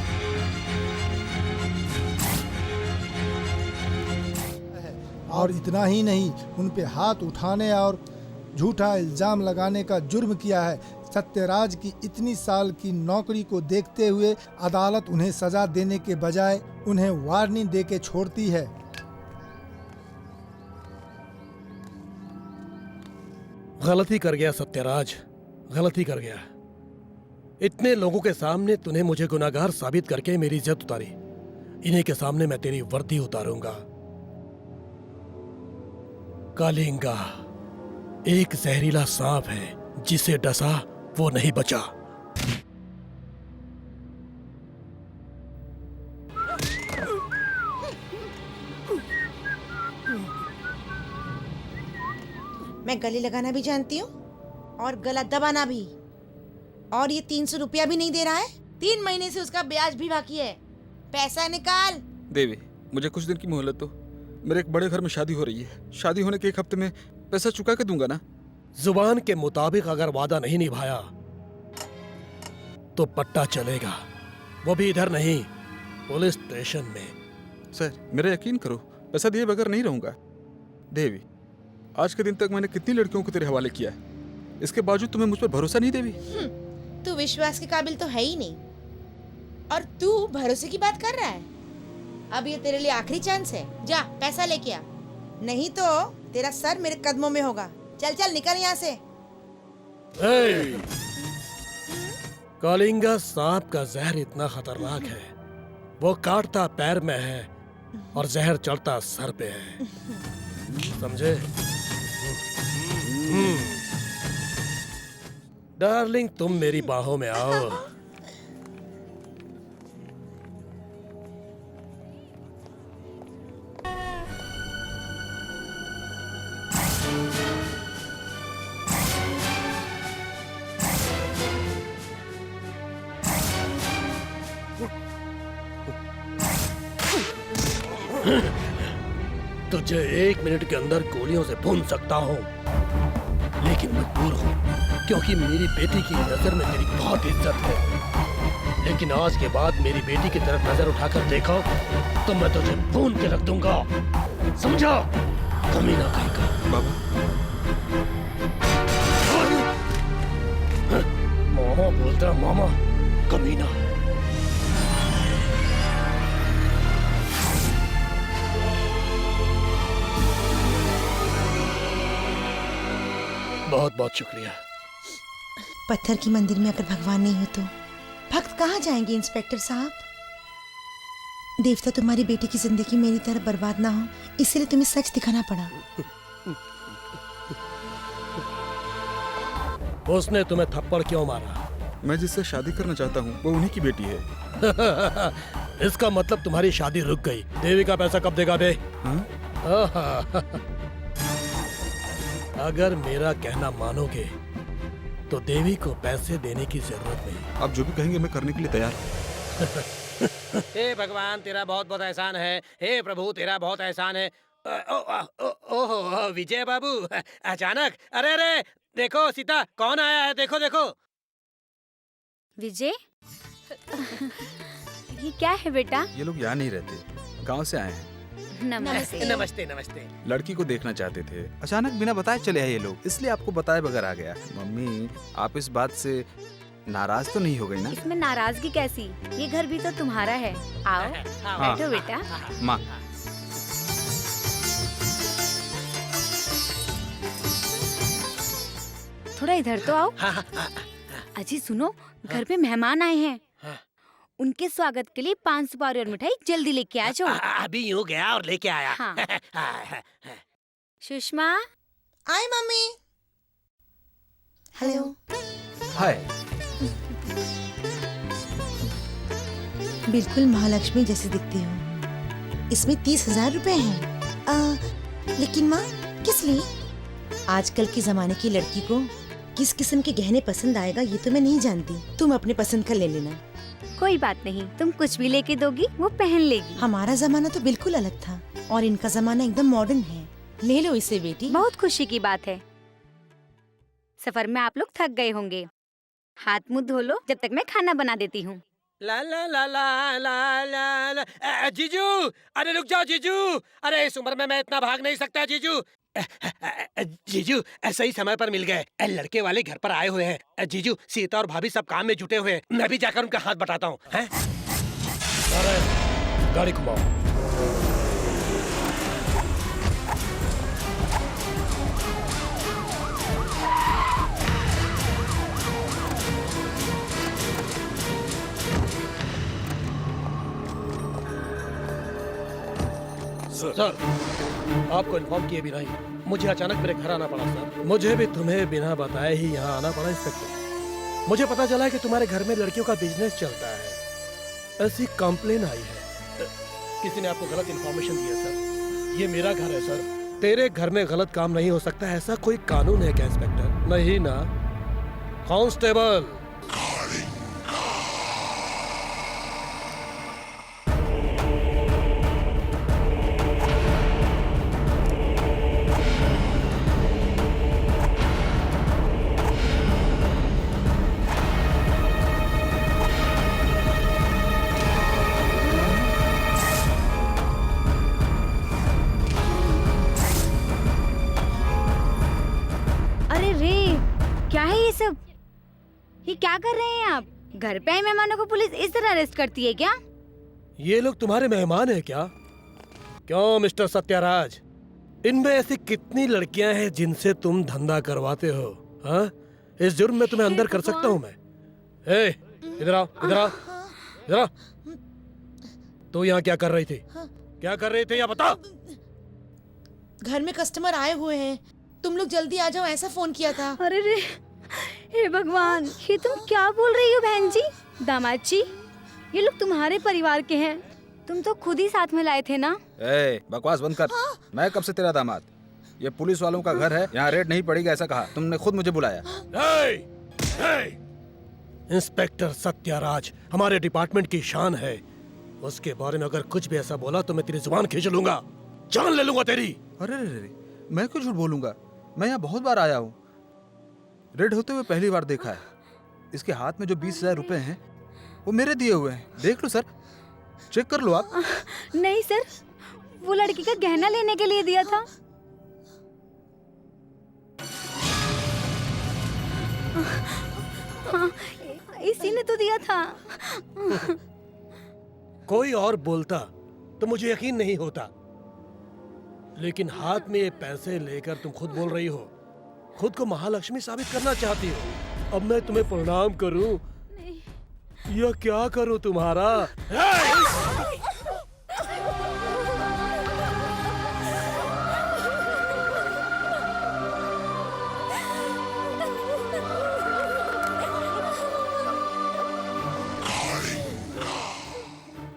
और इतना ही नहीं, उन पे हाथ उठाने और झूठा इल्जाम लगाने का जुर्म किया है। सत्यराज की इतनी साल की नौकरी को देखते हुए अदालत उन्हें सजा देने के बजाय उन्हें वार्निंग दे के छोड़ती है। गलती कर गया सत्यराज, गलती कर गया। इतने लोगों के सामने तूने मुझे गुनाहगार साबित करके मेरी इज्जत उतारी। इन्हीं के सामने मैं तेरी वर्दी उतारूंगा। कलिंगा एक जहरीला सांप है, जिसे डसा वो नहीं बचा। मैं गले लगाना भी जानती हूँ और गला दबाना भी। और ये 300 रुपया भी नहीं दे रहा है। 3 महीने से उसका ब्याज भी बाकी है। पैसा निकाल। देवी, मुझे कुछ दिन की मोहलत दो। मेरे एक बड़े घर में शादी हो रही है। शादी होने के 1 हफ्ते में पैसा चुका के दूंगा ना। जुबान के मुताबिक अगर वादा नहीं निभाया तो पट्टा चलेगा, वो भी इधर नहीं, पुलिस स्टेशन में। सर, मेरा यकीन करो, पैसा दिए बगैर नहीं रहूंगा। देवी, आज के दिन तक मैंने कितनी लड़कियों को तेरे हवाले किया है, इसके बावजूद तुम्हें मुझ पर भरोसा नहीं देवी? तू विश्वास के काबिल तो है ही नहीं, और तू भरोसे की बात कर रहा है। अब ये तेरे लिए आखिरी चांस है। जा पैसा लेके आ, नहीं तो तेरा सर मेरे कदमों में होगा। चल चल निकल यहाँ से। कलिंगा सांप का जहर इतना खतरनाक है, वो काटता पैर में है और जहर चढ़ता सर पे है, समझे? डार्लिंग, तुम मेरी बाहों में आओ। तुझे 1 मिनट के अंदर गोलियों से भून सकता हूँ, लेकिन मजबूर हूँ, क्योंकि मेरी बेटी की नजर में तेरी बहुत इज्जत है। लेकिन आज के बाद मेरी बेटी की तरफ नजर उठाकर देखो तो मैं तुझे भून के रख दूंगा, समझा? कमीना कहीं का। बाबा, मामा बोलता, मामा कमीना। बहुत बहुत शुक्रिया। पत्थर की मंदिर में अगर भगवान नहीं हो तो भक्त कहाँ जाएंगे इंस्पेक्टर साहब? देवता तुम्हारी बेटी की जिंदगी मेरी तरह बर्बाद ना हो, इसलिए तुम्हें सच दिखाना पड़ा। उसने तुम्हें थप्पड़ क्यों मारा? मैं जिससे शादी करना चाहता हूँ वो उन्हीं की बेटी है। इसका मतलब तुम्हारी शादी रुक गई। देवी का पैसा कब देगा बे? अगर मेरा कहना मानोगे तो देवी को पैसे देने की जरूरत नहीं। आप जो भी कहेंगे मैं करने के लिए तैयार हूँ। हे भगवान तेरा बहुत बहुत एहसान है। हे प्रभु तेरा बहुत एहसान है। ओहो विजय बाबू, अचानक। अरे अरे देखो सीता, कौन आया है? देखो देखो। विजय, ये क्या है बेटा? ये लोग यहाँ नहीं रहते, गांव से आए हैं। नमस्ते। नमस्ते नमस्ते। लड़की को देखना चाहते थे, अचानक बिना बताए चले आए ये लोग, इसलिए आपको बताए बगैर आ गया। मम्मी आप इस बात से नाराज तो नहीं हो गई ना? इसमें नाराजगी कैसी? ये घर भी तो तुम्हारा है। आओ बैठो बेटा। माँ थोड़ा इधर तो आओ। अजी सुनो, घर पे मेहमान आए हैं। उनके स्वागत के लिए 5 सुपारी और मिठाई जल्दी लेके आ जाओ। अभी यूँ गया और लेके आया। हाँ। सुषमा। आए मम्मी। हेलो। हाय। बिल्कुल महालक्ष्मी जैसी दिखती हो। इसमें 30,000 रुपए हैं। लेकिन माँ किस लिए? आजकल के जमाने की लड़की को किस किस्म के गहने पसंद आएगा ये तो मैं नहीं जानती। तुम अपने पसंद का ले लेना। कोई बात नहीं, तुम कुछ भी लेके दोगी वो पहन लेगी। हमारा जमाना तो बिल्कुल अलग था और इनका जमाना एकदम मॉडर्न है। ले लो इसे बेटी। बहुत खुशी की बात है। सफर में आप लोग थक गए होंगे, हाथ मुंह धो लो जब तक मैं खाना बना देती हूँ। ला ला ला ला ला ला ला। जीजू, अरे रुक जाओ जीजू। अरे इस उम्र में मैं इतना भाग नहीं सकता जीजू। जीजू सही समय पर मिल गए। लड़के वाले घर पर आए हुए हैं। जीजू सीता और भाभी सब काम में जुटे हुए हैं। मैं भी जाकर उनका हाथ बटाता हूँ। गाड़ी घुमाओ। सर, आपको इन्फॉर्म किए बिना ही मुझे अचानक मेरे घर आना पड़ा सर। मुझे भी तुम्हें बिना बताए ही यहाँ आना पड़ा इंस्पेक्टर। मुझे पता चला है कि तुम्हारे घर में लड़कियों का बिजनेस चलता है। ऐसी कंप्लेन आई है। किसी ने आपको गलत इन्फॉर्मेशन दिया सर। ये मेरा घर है सर। तेरे घर में गलत काम नहीं हो सकता, ऐसा कोई कानून है क्या इंस्पेक्टर? नहीं ना? कांस्टेबल। ये क्या कर रहे हैं आप? घर पे आए मेहमानों को पुलिस इस तरह अरेस्ट करती है क्या? ये लोग तुम्हारे मेहमान हैं क्या? क्यों मिस्टर सत्याराज, इनमें ऐसी कितनी लड़कियां हैं जिनसे तुम धंधा करवाते हो? हाँ? इस जुर्म में तुम्हें अंदर कर सकता हूँ मैं। इधर आओ, इधर आओ, इधर आओ। तो यहाँ क्या कर रही थी? क्या कर रही थी या बता। घर में कस्टमर आए हुए हैं, तुम लोग जल्दी आ जाओ ऐसा फोन किया था। अरे रे, हे भगवान, ये तुम क्या बोल रही हो बहन जी? दामाद जी, ये लोग तुम्हारे परिवार के हैं, तुम तो खुद ही साथ में लाए थे ना? बकवास बंद कर। मैं कब से तेरा दामाद? ये पुलिस वालों का घर है, यहाँ रेड नहीं पड़ेगा ऐसा कहा, तुमने खुद मुझे बुलाया। इंस्पेक्टर सत्याराज हमारे डिपार्टमेंट की शान है, उसके बारे में अगर कुछ भी ऐसा बोला तो मैं तेरी जुबान खींच लूंगा, जान ले लूंगा तेरी। अरे मैं क्यों झूठ बोलूंगा? मैं यहाँ बहुत बार आया हूँ, रेड होते हुए पहली बार देखा है। इसके हाथ में जो 20,000 रुपए हैं वो मेरे दिए हुए हैं, देख लो सर, चेक कर लो आप। नहीं सर, वो लड़की का गहना लेने के लिए दिया था। हाँ, इसी ने तो दिया था। कोई और बोलता तो मुझे यकीन नहीं होता, लेकिन हाथ में ये पैसे लेकर तुम खुद बोल रही हो, खुद को महालक्ष्मी साबित करना चाहती हो, अब मैं तुम्हें प्रणाम करूं या क्या करूं तुम्हारा?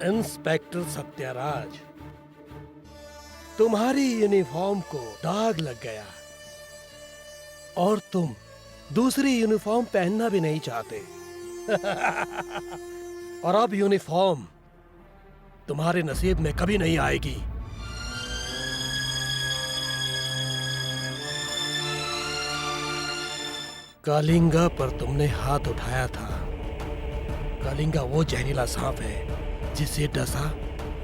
इंस्पेक्टर सत्याराज, तुम्हारी यूनिफॉर्म को दाग लग गया और तुम दूसरी यूनिफॉर्म पहनना भी नहीं चाहते। और अब यूनिफॉर्म तुम्हारे नसीब में कभी नहीं आएगी। कालिंगा पर तुमने हाथ उठाया था। कालिंगा वो जहरीला सांप है जिसे डसा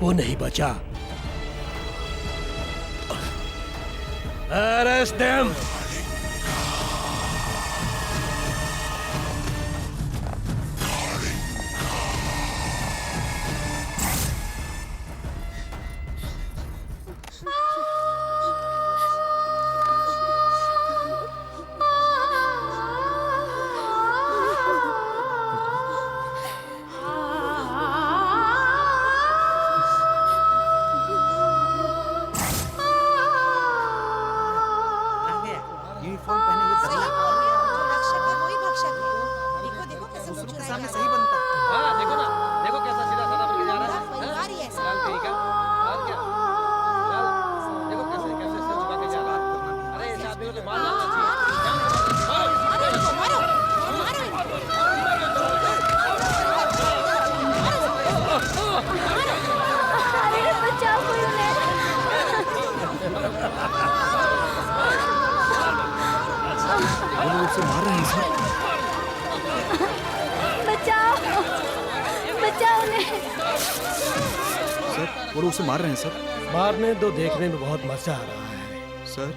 वो नहीं बचा। Arrest them! वो लोग उसे मार रहे हैं सर। मारने दो, देखने में बहुत मजा आ रहा है सर।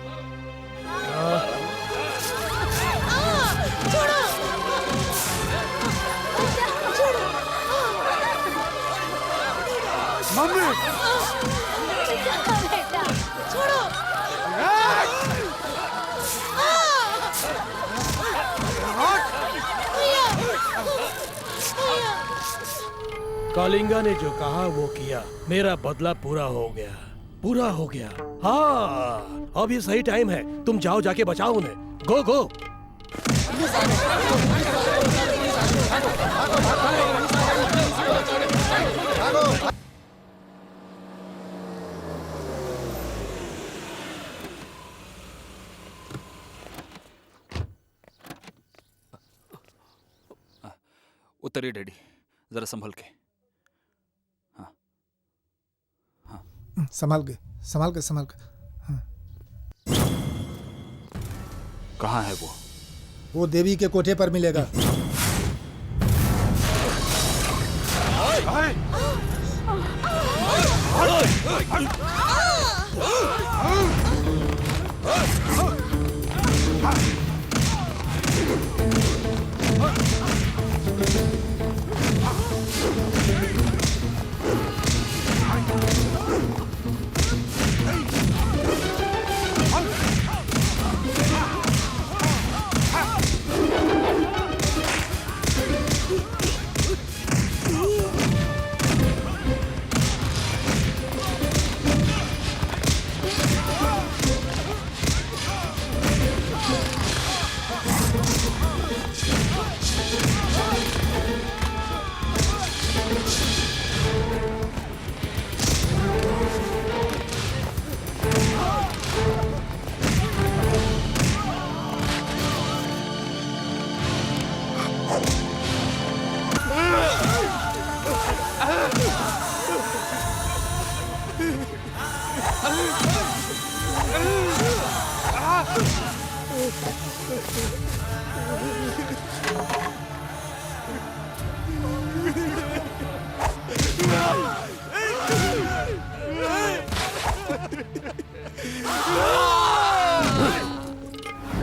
मम्मी छोड़ो। कालिंगा ने जो कहा वो किया। मेरा बदला पूरा हो गया, पूरा हो गया। हाँ, अब ये सही टाइम है। तुम जाओ, जाके बचाओ उन्हें। गो गो। उतरिए डैडी, जरा संभल के। संभाल के, संभाल के, संभाल के। हाँ। कहाँ है वो देवी के कोठे पर मिलेगा।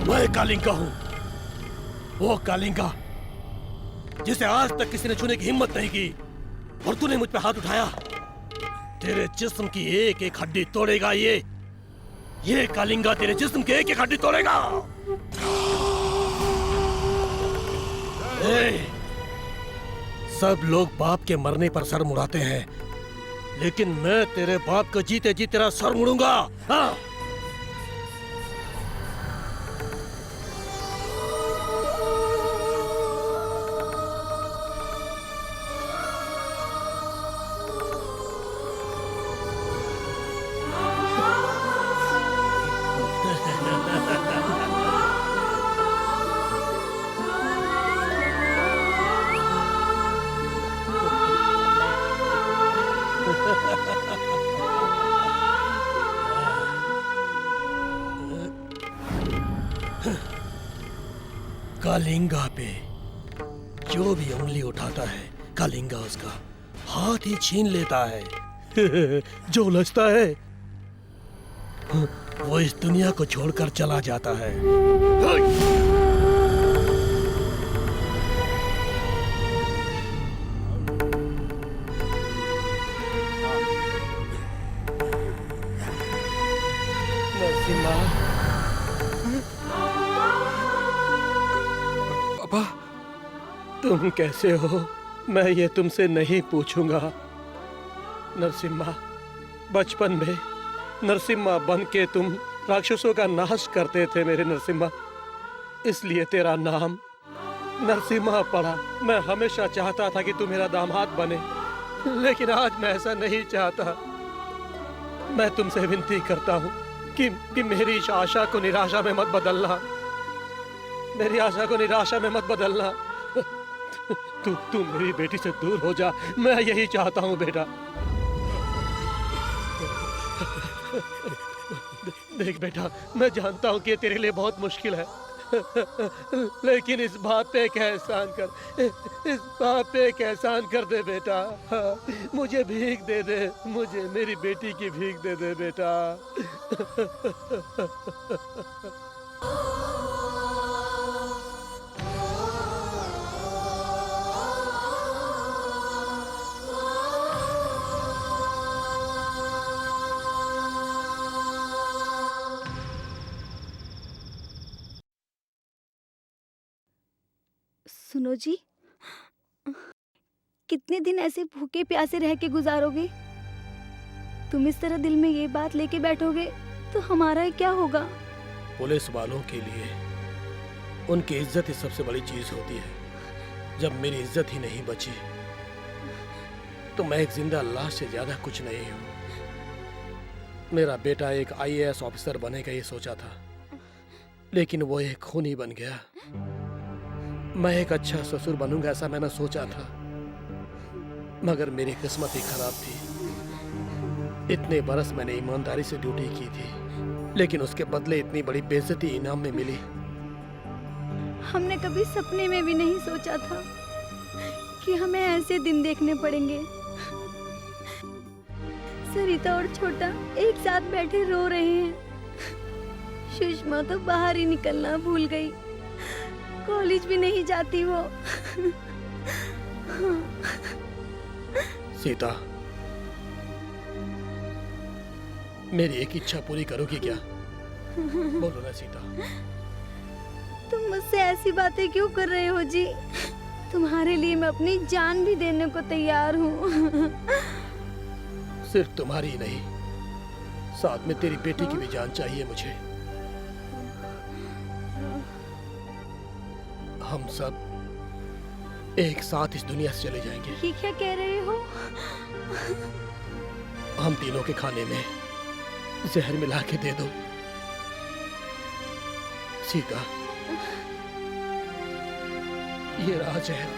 मैं कालिंगा हूं, वो कालिंगा जिसे आज तक किसी ने छूने की हिम्मत नहीं की, और तूने मुझ पे हाथ उठाया। तेरे जिस्म की एक एक हड्डी तोड़ेगा ये कालिंगा तेरे जिस्म की एक एक हड्डी तोड़ेगा। सब लोग बाप के मरने पर सर मुड़ाते हैं, लेकिन मैं तेरे बाप को जीते जी तेरा सर मुड़ूंगा। हाँ। कालिंगा पे जो भी उंगली उठाता है, कालिंगा उसका हाथ ही छीन लेता है। जो उलझता है वो इस दुनिया को छोड़कर चला जाता है। नरसिम्हा, तुम कैसे हो मैं ये तुमसे नहीं पूछूंगा। नरसिम्हा, बचपन में नरसिम्हा बन के तुम राक्षसों का नाश करते थे मेरे नरसिम्हा, इसलिए तेरा नाम नरसिम्हा पड़ा। मैं हमेशा चाहता था कि तू मेरा दामाद बने, लेकिन आज मैं ऐसा नहीं चाहता। मैं तुमसे विनती करता हूँ कि मेरी इस आशा को निराशा में मत बदलना, मेरी आशा को निराशा में मत बदलना। तू मेरी बेटी से दूर हो जा, मैं यही चाहता हूँ बेटा। देख बेटा, मैं जानता हूँ कि ये तेरे लिए बहुत मुश्किल है, लेकिन इस बात पे एक एहसान कर, इस बात पे एक एहसान कर दे बेटा। मुझे भीख दे दे, मुझे मेरी बेटी की भीख दे दे बेटा। सुनो जी, कितने दिन ऐसे भूखे प्यासे रह के गुजारोगे? तुम इस तरह दिल में ये बात लेके बैठोगे तो हमारा क्या होगा? पुलिस वालों के लिए उनकी इज्जत ही सबसे बड़ी चीज होती है। जब मेरी इज्जत ही नहीं बची तो मैं एक जिंदा लाश से ज्यादा कुछ नहीं हूँ। मेरा बेटा एक IAS ऑफिसर बनेगा ये सोचा था, लेकिन वो एक खूनी बन गया। मैं एक अच्छा ससुर बनूंगा ऐसा मैंने सोचा था, मगर मेरी किस्मत ही खराब थी। इतने बरस मैंने ईमानदारी से ड्यूटी की थी, लेकिन उसके बदले इतनी बड़ी बेइज्जती इनाम में मिली। हमने कभी सपने में भी नहीं सोचा था कि हमें ऐसे दिन देखने पड़ेंगे। सरिता और छोटा एक साथ बैठे रो रहे हैं। सुषमा तो बाहर ही निकलना भूल गई, कॉलेज भी नहीं जाती वो। सीता, मेरी एक इच्छा पूरी करोगी क्या? बोलो ना सीता। तुम मुझसे ऐसी बातें क्यों कर रहे हो जी? तुम्हारे लिए मैं अपनी जान भी देने को तैयार हूँ। सिर्फ तुम्हारी ही नहीं, साथ में तेरी बेटी की भी जान चाहिए मुझे। हम सब एक साथ इस दुनिया से चले जाएंगे। ये क्या कह रहे हो? हम तीनों के खाने में जहर मिला के दे दो। सीता, ये रहा जहर।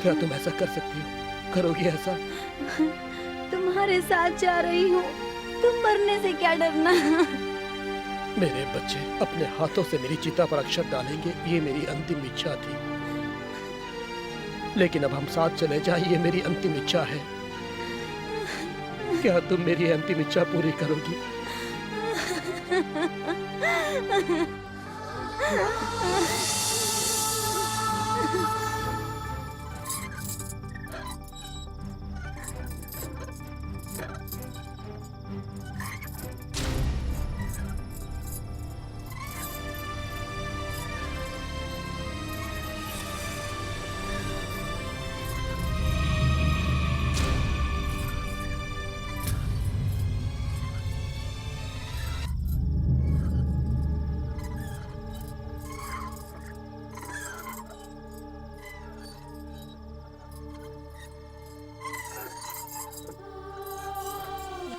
क्या तुम ऐसा कर सकती हो? करोगी ऐसा? तुम्हारे साथ जा रही हूँ, तुम मरने से क्या डरना? मेरे बच्चे अपने हाथों से मेरी चिता पर अक्षत डालेंगे, ये मेरी अंतिम इच्छा थी। लेकिन अब हम साथ चले जाए, ये मेरी अंतिम इच्छा है। क्या तुम मेरी अंतिम इच्छा पूरी करोगी?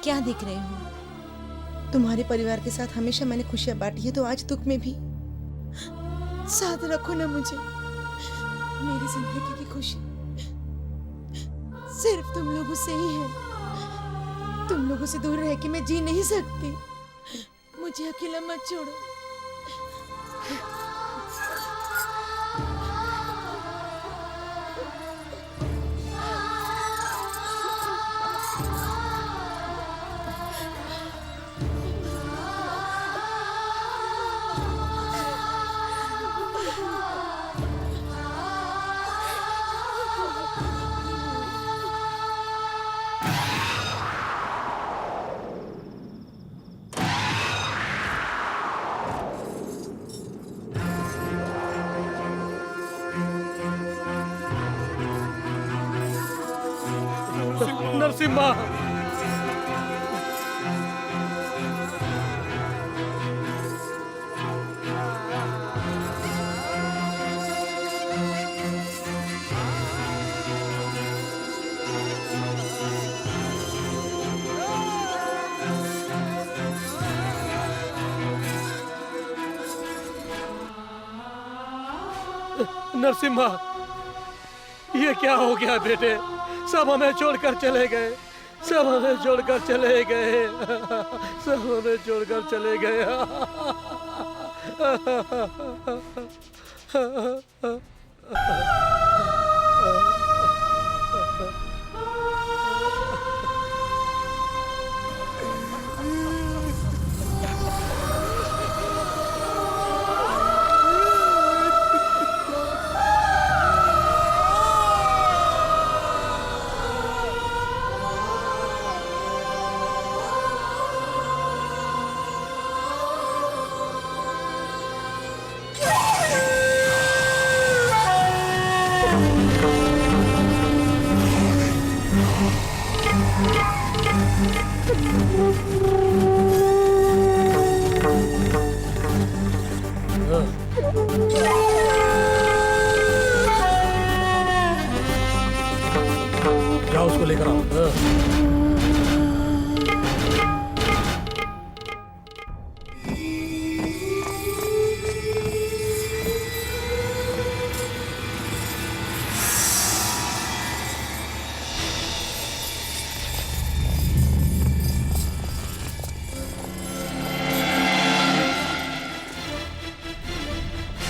क्या देख रहे हो? तुम्हारे परिवार के साथ हमेशा मैंने खुशियां बांटी है, तो आज दुख में भी साथ रखो ना मुझे। मेरी जिंदगी की खुशी सिर्फ तुम लोगों से ही है। तुम लोगों से दूर रह के मैं जी नहीं सकती। मुझे अकेला मत छोड़ो। नरसिम्हा, नरसिम्हा, ये क्या हो गया बेटे? सब हमें छोड़कर चले गए, सब हमें छोड़कर चले गए, सब हमें छोड़कर चले गए। जाओ उसको लेकर आओ।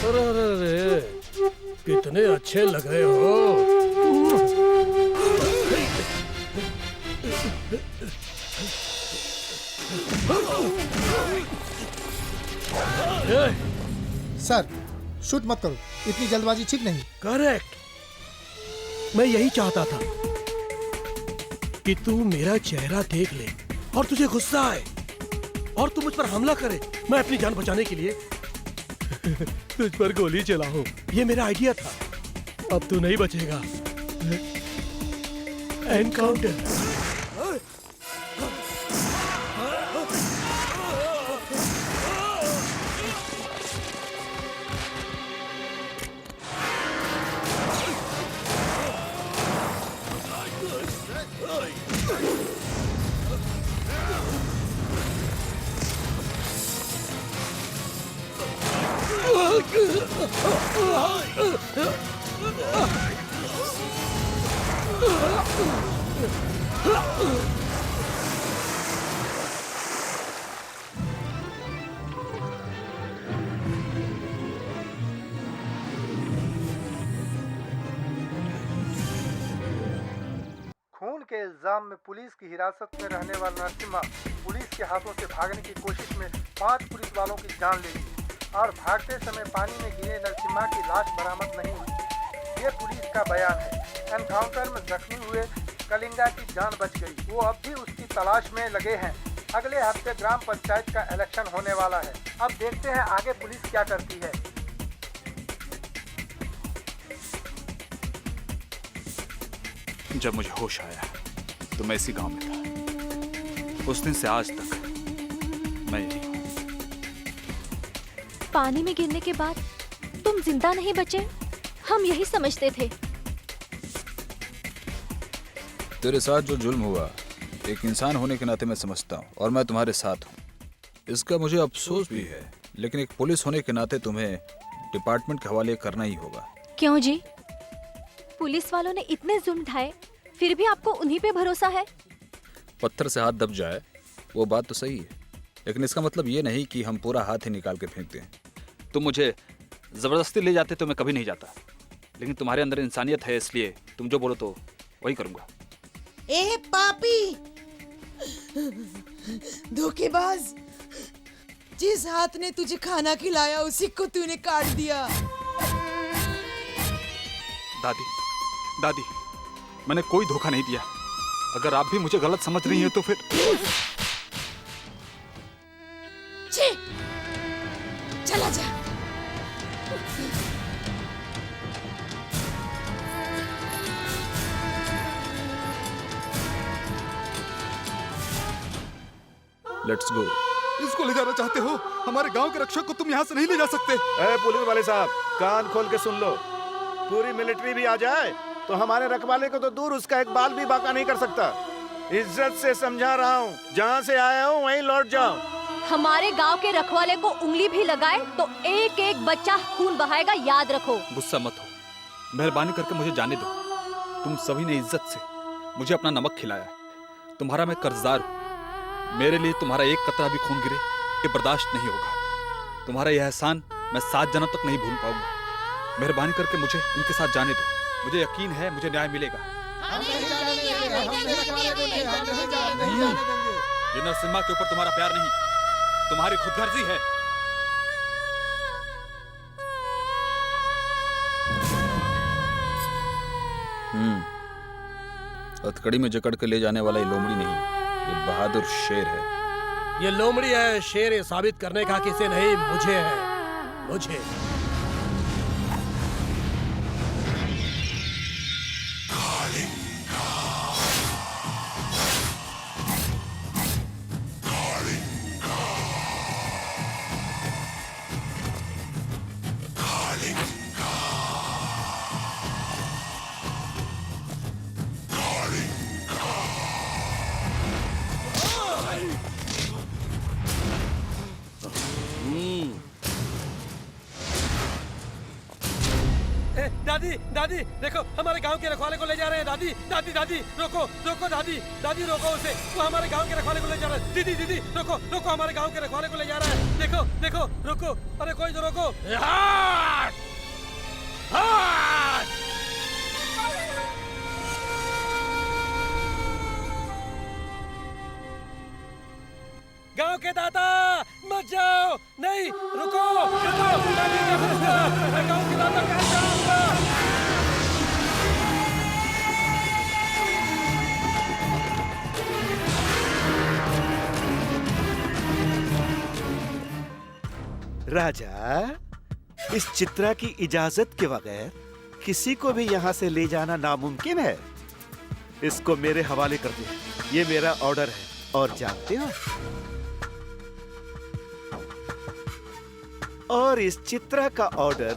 अरे कितने अच्छे लग रहे हो। सर, शूट मत करो, इतनी जल्दबाजी ठीक नहीं। करेक्ट, मैं यही चाहता था कि तू मेरा चेहरा देख ले और तुझे गुस्सा आए और तू मुझ पर हमला करे। मैं अपनी जान बचाने के लिए तुझ पर गोली चलाऊं। ये मेरा आइडिया था। अब तू नहीं बचेगा। एनकाउंटर। खून के इल्जाम में पुलिस की हिरासत में रहने वाला नरसिम्हा पुलिस के हाथों से भागने की कोशिश में 5 पुलिस वालों की जान ले ली और भागते समय पानी में गिरे नरसिम्हा की लाश बरामद नहीं हुई। ये पुलिस का बयान है। एनकाउंटर में जख्मी हुए कलिंगा की जान बच गई। वो अब भी उसकी तलाश में लगे हैं। अगले हफ्ते ग्राम पंचायत का इलेक्शन होने वाला है। अब देखते हैं आगे पुलिस क्या करती है। जब मुझे होश आया तो मैं इसी गांव में था। उस दिन से आज तक मैं यही हूं। पानी में गिरने के बाद तुम जिंदा नहीं बचे, हम यही समझते थे। तेरे साथ जो जुल्म हुआ एक इंसान होने के नाते मैं समझता हूँ और मैं तुम्हारे साथ हूँ। इसका मुझे अफसोस भी है, लेकिन एक पुलिस होने के नाते तुम्हें डिपार्टमेंट के हवाले करना ही होगा। क्यों जी? पुलिस वालों ने इतने जुल्म ढाए, फिर भी आपको उन्हीं पे भरोसा है? पत्थर से हाथ दब जाए वो बात तो सही है, लेकिन इसका मतलब ये नहीं कि हम पूरा हाथ ही निकाल के फेंकते हैं। तुम मुझे जबरदस्ती ले जाते तो मैं कभी नहीं जाता, लेकिन तुम्हारे अंदर इंसानियत है, इसलिए तुम जो बोलो तो वही करूंगा। ए पापी, धोखेबाज, जिस हाथ ने तुझे खाना खिलाया उसी को तूने काट दिया। दादी, दादी, मैंने कोई धोखा नहीं दिया। अगर आप भी मुझे गलत समझ रही हैं तो फिर छी, चला जा। Let's go. इसको ले जाना चाहते हो? हमारे गांव के रक्षक को तुम यहाँ से नहीं ले जा सकते। पुलिस वाले साहब, कान खोल के सुन लो। पूरी मिलिट्री भी आ जाए तो हमारे रखवाले को तो दूर, उसका एक बाल भी बाका नहीं कर सकता। इज्जत से समझा रहा हूँ, जहाँ से आया हूँ वहीं लौट जाओ। हमारे गांव के रखवाले को उंगली भी लगाए तो एक एक बच्चा खून बहाएगा, याद रखो। गुस्सा मत हो, मेहरबानी करके मुझे जाने दो। तुम सभी ने इज्जत से मुझे अपना नमक खिलाया, तुम्हारा मैं कर्जदार हूँ। मेरे लिए तुम्हारा एक कतरा भी खून गिरे ये बर्दाश्त नहीं होगा। तुम्हारा यह एहसान मैं 7 जन्म तक नहीं भूल पाऊंगा। मेहरबानी करके मुझे इनके साथ जाने दो। मुझे यकीन है मुझे न्याय मिलेगा। ये नरसिम्हा के ऊपर तुम्हारा प्यार नहीं, तुम्हारी खुदगर्जी है। हथकड़ी में जकड़ के ले जाने वाला ये लोमड़ी नहीं, ये बहादुर शेर है। ये लोमड़ी है, शेर ये साबित करने का किसी नहीं, मुझे है, मुझे। दादी, दादी, देखो हमारे गांव के रखवाले को ले जा रहे हैं। दादी, दादी, दादी, रोको, रोको, दादी, दादी, रोको उसे। वो हमारे गांव के रखवाले को ले जा रहा है। दीदी, दीदी, रोको, रोको, हमारे गांव के रखवाले को ले जा रहा है। देखो, देखो, रोको, अरे कोई तो रोको। हाथ! हाथ! गांव के दादा, मत जाओ, नहीं, रुको, रुको, दादी का फैसला, मैं गांव के दादा कहाँ जाऊंगा? राजा, इस चित्रा की इजाजत के बगैर किसी को भी यहाँ से ले जाना नामुमकिन है। इसको मेरे हवाले कर दो, ये मेरा ऑर्डर है। और जानते हो, और इस चित्रा का ऑर्डर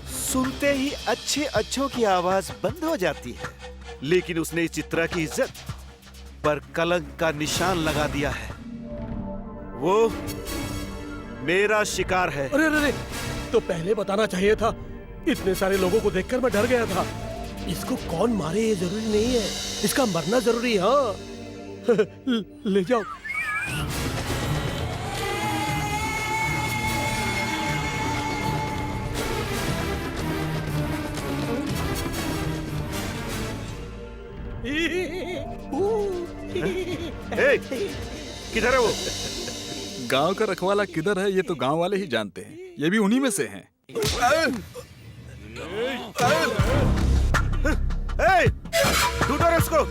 सुनते ही अच्छे अच्छों की आवाज बंद हो जाती है, लेकिन उसने इस चित्रा की इज्जत पर कलंक का निशान लगा दिया है। वो मेरा शिकार है। अरे अरे, तो पहले बताना चाहिए था। इतने सारे लोगों को देखकर मैं डर गया था। इसको कौन मारे ये जरूरी नहीं है, इसका मरना जरूरी है। हाँ ले जाओ। किधर है वो? गांव का रखवाला किधर है ये तो गांव वाले ही जानते हैं। ये भी उन्हीं में से हैं। ढूंढो इसको।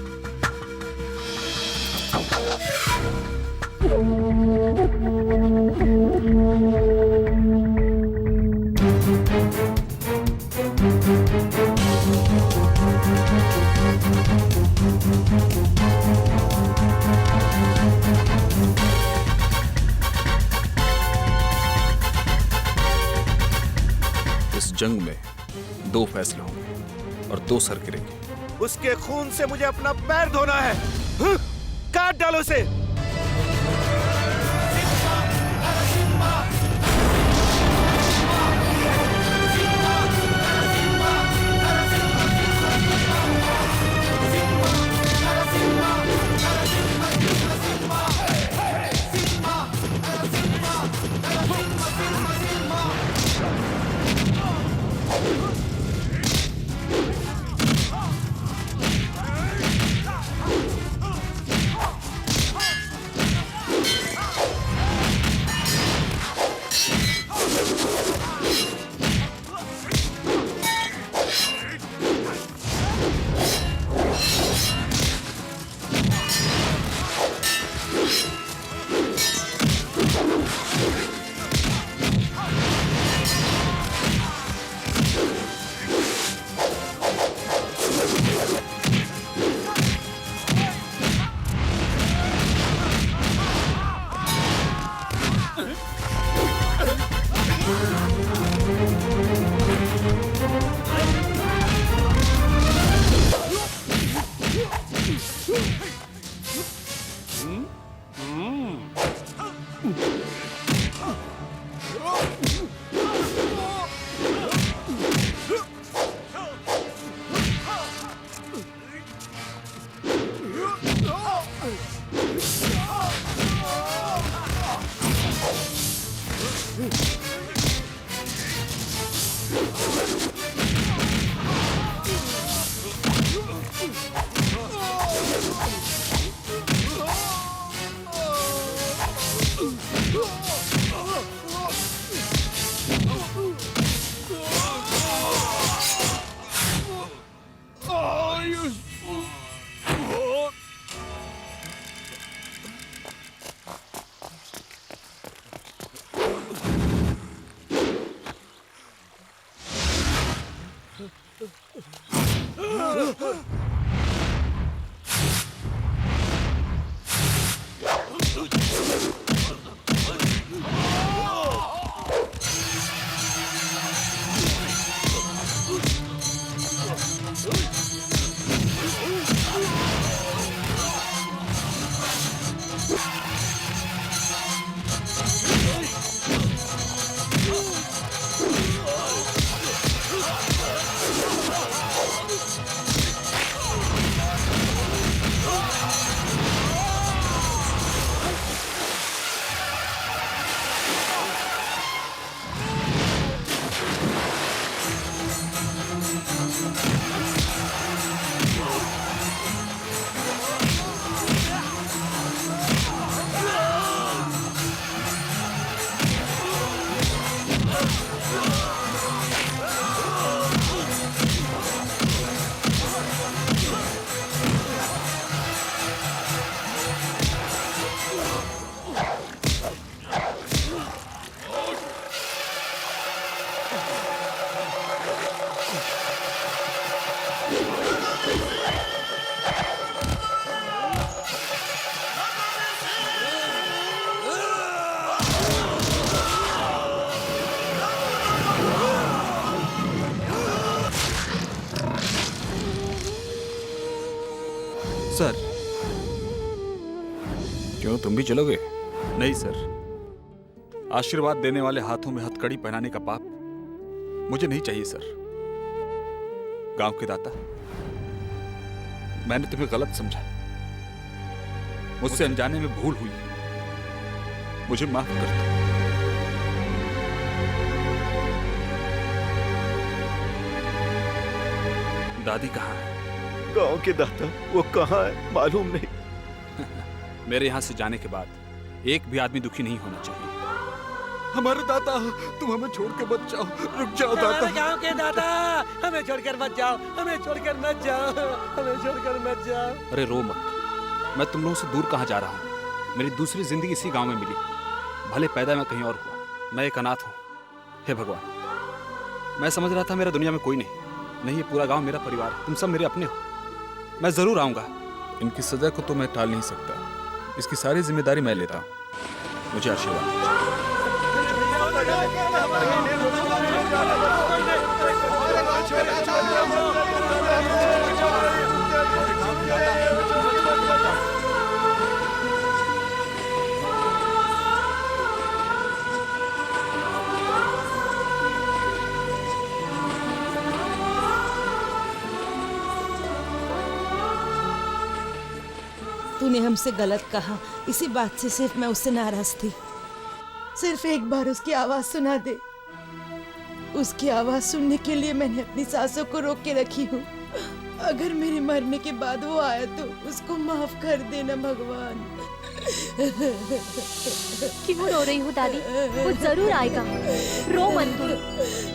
इस जंग में 2 फैसले होंगे और 2 सर गिरेंगे। उसके खून से मुझे अपना पैर धोना है। काट डालो इसे। सर, क्यों तुम भी चलोगे? नहीं सर, आशीर्वाद देने वाले हाथों में हथकड़ी पहनाने का पाप मुझे नहीं चाहिए सर। गांव के दाता, मैंने तुम्हें गलत समझा, मुझसे अनजाने में भूल हुई, मुझे माफ कर दो। दादी कहाँ है? गांव के दाता वो कहाँ है मालूम नहीं। मेरे यहाँ से जाने के बाद एक भी आदमी दुखी नहीं होना चाहिए। हमारे दादा, तुम हमें छोड़ के मत जाओ, रुक जाओ दादा। गांव के दादा, हमें छोड़कर मत जाओ, हमें छोड़कर मत जाओ, हमें छोड़कर मत जाओ। अरे रो मत, मैं तुम लोगों से दूर कहाँ जा रहा हूँ। मेरी दूसरी जिंदगी इसी गांव में मिली, भले पैदा मैं कहीं और हुआ। मैं एक अनाथ हूँ। हे भगवान, मैं समझ रहा था मेरा दुनिया में कोई नहीं, ये पूरा गांव मेरा परिवार है, तुम सब मेरे अपने हो। मैं जरूर आऊंगा। इनकी सजा को तो मैं टाल नहीं सकता, इसकी सारी जिम्मेदारी मैं लेता हूँ। मुझे आशीर्वाद। तूने हमसे गलत कहा, इसी बात से सिर्फ मैं उससे नाराज थी। सिर्फ एक बार उसकी आवाज सुना दे। उसकी आवाज सुनने के लिए मैंने अपनी सांसों को रोक के रखी हूँ। अगर मेरे मरने के बाद वो आया तो उसको माफ कर देना भगवान। क्यों रो रही हो दादी? वो जरूर आएगा, रो मत तुम।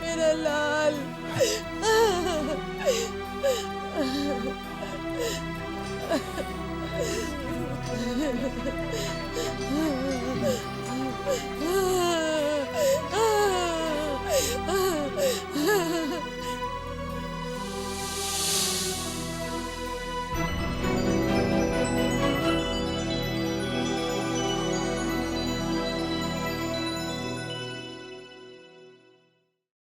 मेरा लाल।